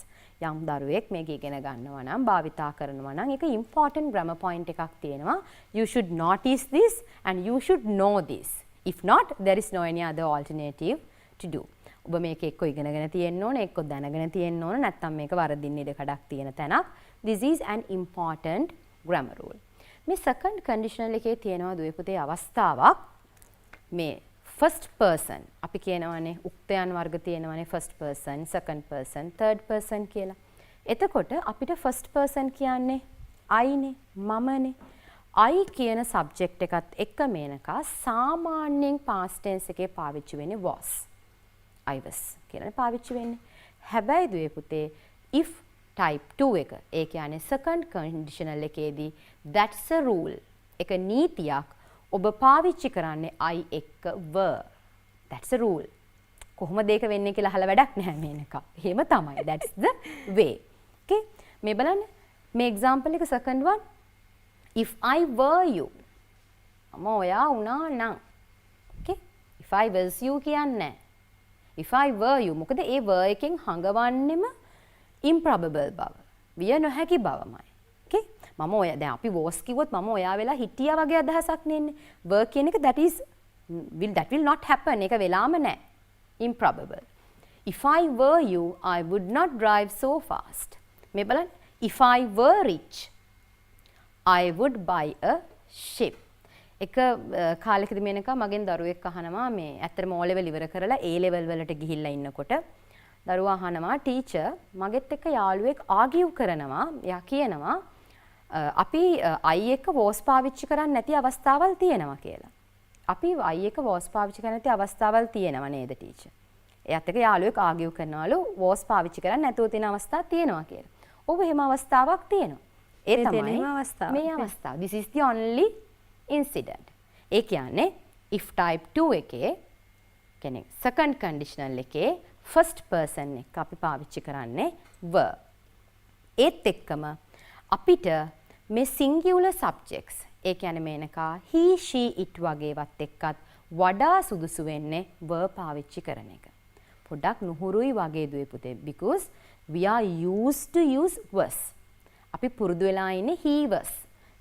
යම් දරුවෙක් මේක ඉගෙන ගන්නවා නම් භාවිතා කරනවා නම් ඒක important grammar point එකක් තියෙනවා. You should notice this and you should know this. If not, there is no any other alternative to do. ඔබ මේක එක්ක ඉගෙනගෙන තියෙන්න ඕන, එක්ක දැනගෙන තියෙන්න ඕන, නැත්නම් මේක වරදින්න ඉඩ කඩක් තියෙන තැනක්. This is an important grammar rule. මේ second conditional එකේ තියෙනවා දුවේ පුතේ අවස්ථාවක්. මේ first person අපි කියනවානේ උක්තයන් වර්ග තියෙනවානේ first person, second person, third person කියලා. එතකොට අපිට first person කියන්නේ I නේ, මමනේ. I කියන subject එකත් එක්ක මේනකා සාමාන්‍යයෙන් past tense එකේ පාවිච්චි වෙන්නේ was. I was කියලා පාවිච්චි වෙන්නේ. හැබැයි දුවේ පුතේ if type 2 එක ඒ කියන්නේ second conditional එකේදී that's a rule. එක නීතියක් ඔබ පාවිච්චි කරන්නේ I එක්ක were. That's a rule. කොහොමද ඒක වෙන්නේ කියලා අහලා වැඩක් නැහැ මේනක. එහෙම තමයි. That's the way. Okay? මේ බලන්න. මේ example එක second one. If I were you. මම ඔයා වුණා නම්. Okay? If I was you කියන්නේ. If I were you. මොකද ඒ were එකෙන් හඟවන්නෙම improbable බව. විය නොහැකි බවමයි. Okay? මම ඔය දැන් අපි was කිව්වොත් මම ඔයා වෙලා හිටියා වගේ අදහසක් නෙන්නේ. were කියන එක that will not happen. ඒක වෙලාම නැහැ. Improbable. If I were you, I would not drive so fast. මේ බලන්න. If I were rich, I would buy a ship. එක කාලෙකදී මේනක මගෙන් දරුවෙක් අහනවා මේ ඇත්තටම O level ඉවර කරලා A level වලට ගිහිල්ලා ඉන්නකොට දරුවා අහනවා ටීචර් මගෙත් එක්ක යාළුවෙක් ආගියු කරනවා. එයා කියනවා අපි I එක was පාවිච්චි කරන්නේ නැති අවස්ථාවල් තියෙනවා කියලා. අපි I එක was පාවිච්චි කරන්නේ නැති අවස්ථාවල් තියෙනවා නේද ටීචර්? එයාත් එක්ක යාළුවෙක් ආගියු කරනවලු was පාවිච්චි කරන්නේ නැතුව තියෙන අවස්ථා තියෙනවා කියලා. ඔව් එහෙම අවස්ථාවක් තියෙනවා. ඒ තමයි මේ අවස්ථාව. This is the only incident. ඒ කියන්නේ if type 2 එකේ කියන්නේ second conditional එකේ first person එක අපි පාවිච්චි කරන්නේ were. ඒත් එක්කම අපිට මේ singular subjects ඒ කියන්නේ මේනකා he she it වගේවත් එක්කත් වඩා සුදුසු වෙන්නේ were පාවිච්චි කරන එක. පොඩ්ඩක් නුහුරුයි වගේ දුවේ පුතේ because we are used to use was. අපි පුරුදු වෙලා ඉන්නේ he was,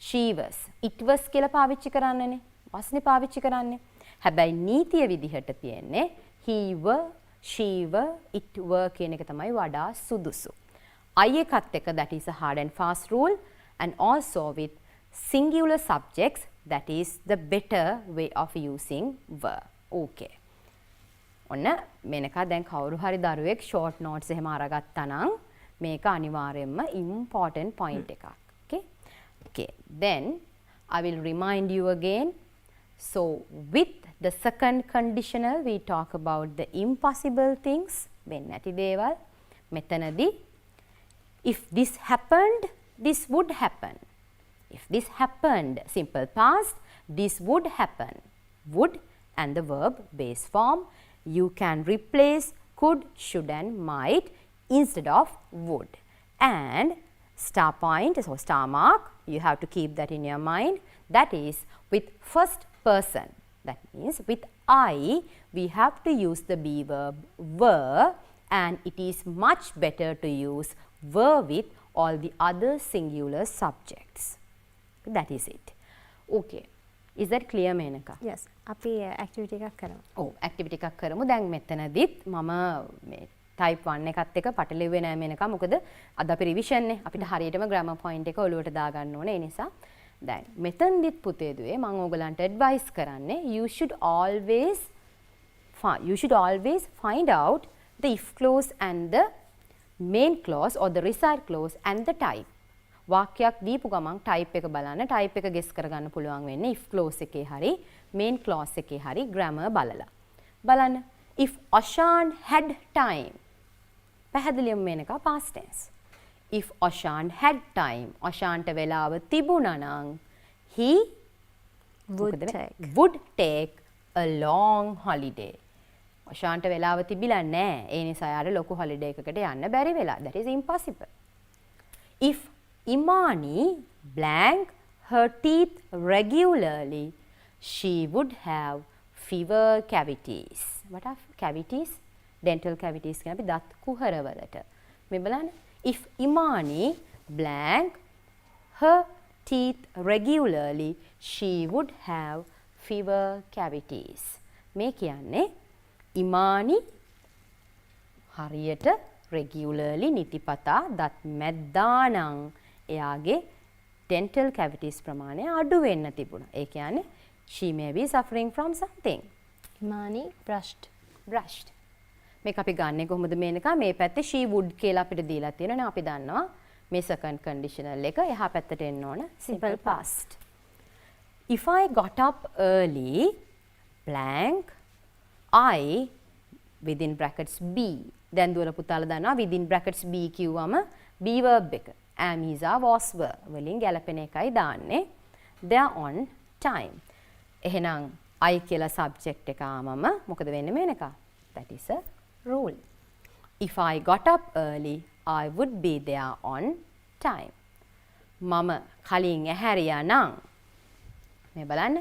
she was, it was කියලා පාවිච්චි කරන්නනේ. wasනේ පාවිච්චි කරන්නේ. හැබැයි නීතිය විදිහට තියෙන්නේ he were, she were, it were කියන එක තමයි වඩා සුදුසු. I එකත් එක that is a hard and fast rule and also with singular subjects that is the better way of using were. Okay. ඔන්න මේනකා දැන් කවුරු හරි දරුවෙක් short notes එහෙම අරගත්තා නම් මේක අනිවාර්යයෙන්ම important point එකක්. Okay? Okay. Then I will remind you again. So with the second conditional we talk about the impossible things. වෙන්නේ නැති දේවල්. මෙතනදී if this happened, this would happen. If this happened, simple past, this would happen. Would and the verb base form. You can replace could, should and might instead of would. And star point, so star mark, you have to keep that in your mind. That is with first person. That means with I, we have to use the be verb were, and it is much better to use were with all the other singular subjects. That is it. Okay. Is that clear Menaka? Yes. අපි activity එකක් කරමු. ඔව් activity එකක් කරමු. දැන් මෙතනදිත් මම මේ type 1 එකත් එක්ක පටලෙුවේ නෑ මේනක. මොකද අද අපි revision නේ. අපිට හරියටම grammar point එක ඔලුවට දාගන්න ඕනේ. ඒ නිසා දැන් මෙතනදිත් පුතේ දුවේ මම ඕගලන්ට advice කරන්නේ you should always find out the if clause and the main clause or the result clause and the type. වාක්‍යයක් දීපු ගමන් type එක බලන්න type එක guess කරගන්න පුළුවන් වෙන්නේ if clause එකේ හරි main clause එකේ හරි grammar බලලා. බලන්න if Ashan had time පැහැදිලිවම Menaka past tense. If Ashan had time Ashanට වෙලාව තිබුණා නම් he would take a long holiday. Ashanට වෙලාව තිබිලා නැහැ. ඒ නිසා යාර ලොකු holiday එකකට යන්න බැරි වෙලා. That is impossible. If Imani blank her teeth regularly, she would have fewer cavities. What are cavities? Dental cavities කියන අපි දත් කුහරවලට. මේ බලන්න. If Imani blank her teeth regularly, she would have fewer cavities. මේ කියන්නේ Imani හරියට regularly නිතිපතා දත් මැද්දානම් එයාගේ dental cavities ප්‍රමාණය අඩු වෙන්න තිබුණා. ඒ කියන්නේ she may be suffering from something. Imani brushed. මේක අපි ගන්නෙ කොහොමද මේනක මේ පැත්තේ she would කියලා අපිට දීලා තියෙනවනේ අපි දන්නවා මේ second conditional එක එහා පැත්තට එන්න ඕන simple past. If I got up early blank I within brackets B දැන් දුවල පුතාලා දන්නවා within brackets B කිව්වම be verb එක am is was were වලින් ගැලපෙන එකයි දාන්නේ. They are on time. එහෙනම් I කියලා subject එක ආවම මොකද වෙන්නේ Menaka? That is a rule. If I got up early, I would be there on time. මම කලින් ඇහැරියා නම් මේ බලන්න.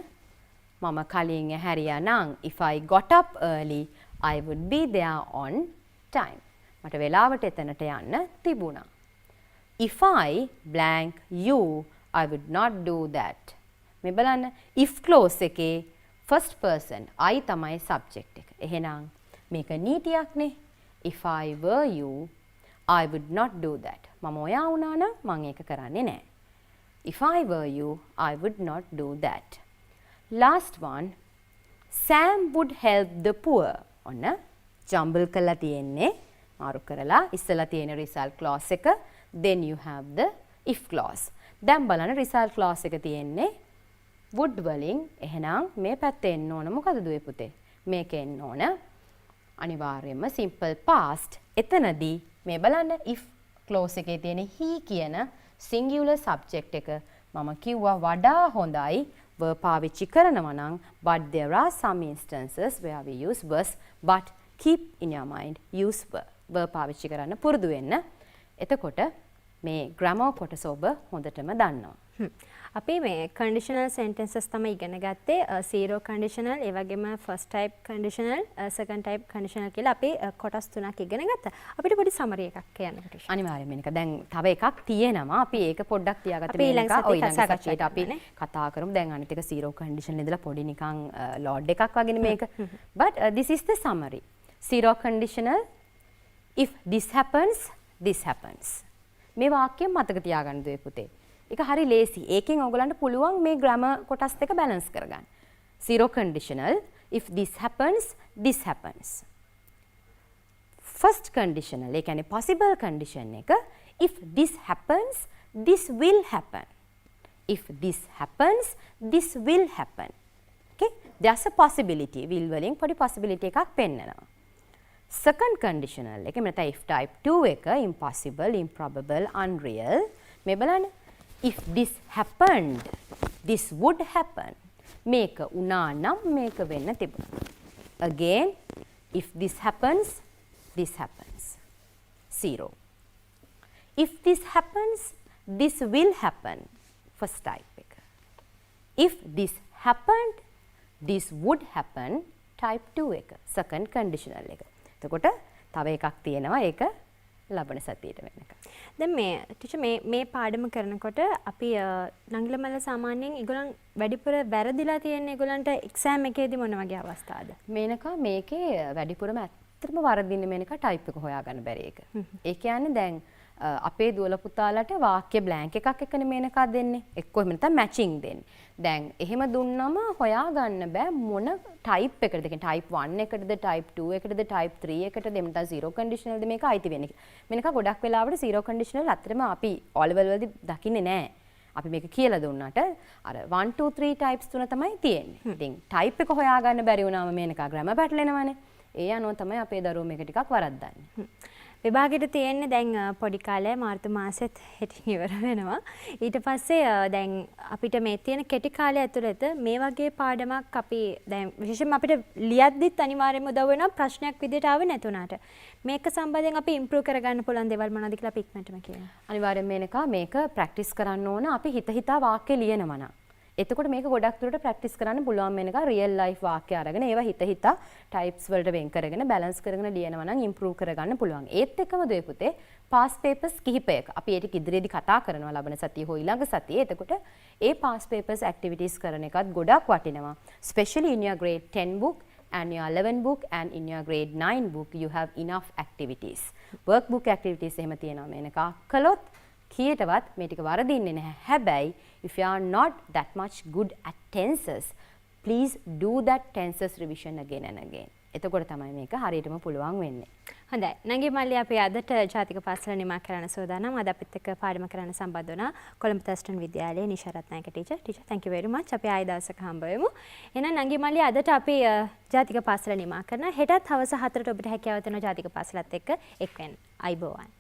මම කලින් ඇහැරියා නම් if I got up early, I would be there on time. මට වෙලාවට එතනට යන්න තිබුණා. If I blank you, I would not do that. මේ බලන්න if clause එකේ first person I තමයි subject එක. එහෙනම් මේක නීතියක්නේ. If I were you, I would not do that. මම ඔයා වුණා නම් මම ඒක කරන්නේ නැහැ. If I were you, I would not do that. Last one, Sam would help the poor. ඔන්න jumble කරලා තියෙන්නේ. මාරු කරලා ඉස්සලා තියෙන result clause එක, then you have the if clause. දැන් බලන්න result clause එක තියෙන්නේ would වලින්. එහෙනම් මේ පැත්තේ එන්න ඕන මොකද දුවේ පුතේ? මේක එන්න ඕන අනිවාර්යයෙන්ම simple past. එතනදී මේ බලන්න if clause එකේ තියෙන he කියන singular subject එක මම කිව්වා වඩා හොඳයි verb පාවිච්චි කරනවා නම්, but there are some instances where we use was, but keep in your mind use verb පාවිච්චි කරන්න පුරුදු වෙන්න. එතකොට මේ grammar කොටස ඔබ හොඳටම දන්නවා. අපි මේ conditional sentences තමයි ඉගෙන ගත්තේ. zero conditional, ඒ වගේම first type conditional, second type conditional කියලා අපි කොටස් තුනක් ඉගෙන ගත්තා. අපිට පොඩි summary එකක් කියන්න පුතේ. අනිවාර්යයෙන්ම මේක දැන් තව එකක් තියෙනවා. අපි ඒක පොඩ්ඩක් තියාගත්ත ඊළඟ සතියේට අපි කතා කරමු. දැන් අනිත් එක zero conditional ඉඳලා පොඩි නිකන් load එකක් වගේනේ මේක. But this is the summary. Zero conditional, if this happens, this happens. මේ වාක්‍යය මතක තියාගන්න දුවේ පුතේ. ඒක හරි ලේසි. ඒකෙන් ඔයගලන්ට පුළුවන් මේ grammar කොටස් දෙක balance කරගන්න. Zero conditional, if this happens, this happens. First conditional, ඒ කියන්නේ possible condition එක, if this happens, this will happen. If this happens, this will happen. Okay? There's a possibility. will වලින් පොඩි possibility එකක් පෙන්නනවා. Second conditional එක මෙතන if type 2 එක impossible, improbable, unreal. මේ බලන්න. If this happened, this would happen. මේක වුණා නම් මේක වෙන්න තිබුණා. Again, if this happens, this happens. Zero. If this happens, this will happen. First type එක. If this happened, this would happen. Type 2 එක. Second conditional එක. එතකොට තව එකක් තියෙනවා ඒක ලබන සතියේට වෙනකම්. දැන් මේ ටීචර් මේ පාඩම කරනකොට අපි නංගිල මල්ල සාමාන්‍යයෙන් ඒගොල්ලන් වැඩිපුර වැරදිලා තියෙන ඒගොල්ලන්ට එක්සෑම් එකේදී මොන වගේ අවස්ථාවද? මේනකා මේකේ වැඩිපුරම ඇත්තටම වරදින්නේ මේනකා ටයිප් එක හොයාගන්න බැරි එක. ඒ කියන්නේ දැන් අපේ දුවල පුතාලට වාක්‍ය බ්ලැන්ක් එකක් එකනේ මේනකා දෙන්නේ. එක්කෝ එහෙම නැත්නම් මැචිං දෙන්නේ. දැන් එහෙම දුන්නම හොයාගන්න බෑ මොන ටයිප් එකකටද. ඒ කියන්නේ ටයිප් 1 එකටද, ටයිප් 2 එකටද, ටයිප් 3 එකටද, එහෙම නැත්නම් zero conditionalද මේක අයිති වෙන්නේ. මේනකා ගොඩක් වෙලාවට zero conditional අතරම අපි O level වලදී දකින්නේ නැහැ. අපි මේක කියලා දුන්නාට අර 1 2 3 types තුන තමයි තියෙන්නේ. ඉතින් type එක හොයාගන්න බැරි වුණාම මේනකා grammar පැටලෙනවනේ. ඒ අනුව තමයි අපේ දරුවෝ මේක ටිකක් වරද්දන්නේ. විභාගෙට තියෙන්නේ දැන් පොඩි කාලේ මාර්තු මාසෙත් හෙටින් ඉවර වෙනවා. ඊට පස්සේ දැන් අපිට මේ තියෙන කෙටි කාලය ඇතුළත මේ වගේ පාඩමක් අපි දැන් විශේෂයෙන්ම අපිට ලියද්දිත් අනිවාර්යයෙන්ම උදව් වෙනවා ප්‍රශ්නයක් විදිහට ආවේ නැතුණාට. මේක සම්බන්ධයෙන් අපි ඉම්ප්‍රූව් කරගන්න පුළුවන් දේවල් මොනවද කියලා අපි ඉක්මනටම කියනවා. අනිවාර්යයෙන් මේක ප්‍රැක්ටිස් කරන්න ඕන අපි හිතා වාක්‍ය ලියනවා නම්. එතකොට මේක ගොඩක් දුරට ප්‍රැක්ටිස් කරන්න පුළුවන් වෙනක රියල් ලයිෆ් වාක්‍ය අරගෙන ඒවා හිතා ටයිප්ස් වලට වෙන් කරගෙන බැලන්ස් කරගෙන ලියනවා නම් ඉම්ප්‍රූව් කරගන්න පුළුවන්. ඒත් එක්කම දුවේ පුතේ පාස් පේපර්ස් කිහිපයක අපි ඒක ඉදිරියේදී කතා කරනවා ලබන සතියේ හෝ ඊළඟ සතියේ. එතකොට ඒ පාස් පේපර්ස් ඇක්ටිවිටීස් කරන එකත් ගොඩක් වටිනවා. Especially in your grade 10 book and your 11 book and in your grade 9 book you have enough activities. Workbook activities එහෙම තියෙනවා මේනකා කළොත් කීයටවත් මේ ටික වරදින්නේ නැහැ. හැබැයි if you are not that much good at tenses, please do that tenses revision again and again. එතකොට තමයි මේක හරියටම පුළුවන් වෙන්නේ. හොඳයි. නංගි මල්ලි අපි අදට ජාතික පාසල නිමා කරන්න සූදානම්. අද අපිත් එක්ක පාඩම කරන්න සම්බන්ධ වුණා කොළඹ තස්ටන් විද්‍යාලයේ Nisha Ratnayake teacher. Teacher thank you very much. අපි ආයෙ දවසක හම්බ වෙමු. එහෙනම් නංගි මල්ලි අදට අපි ජාතික පාසල නිමා කරන හෙටත් හවස 4ට ඔබට හැකියාව තියෙනවා ජාතික පාසලත් එක්ක එක් වෙන්න. අයිබෝවන්.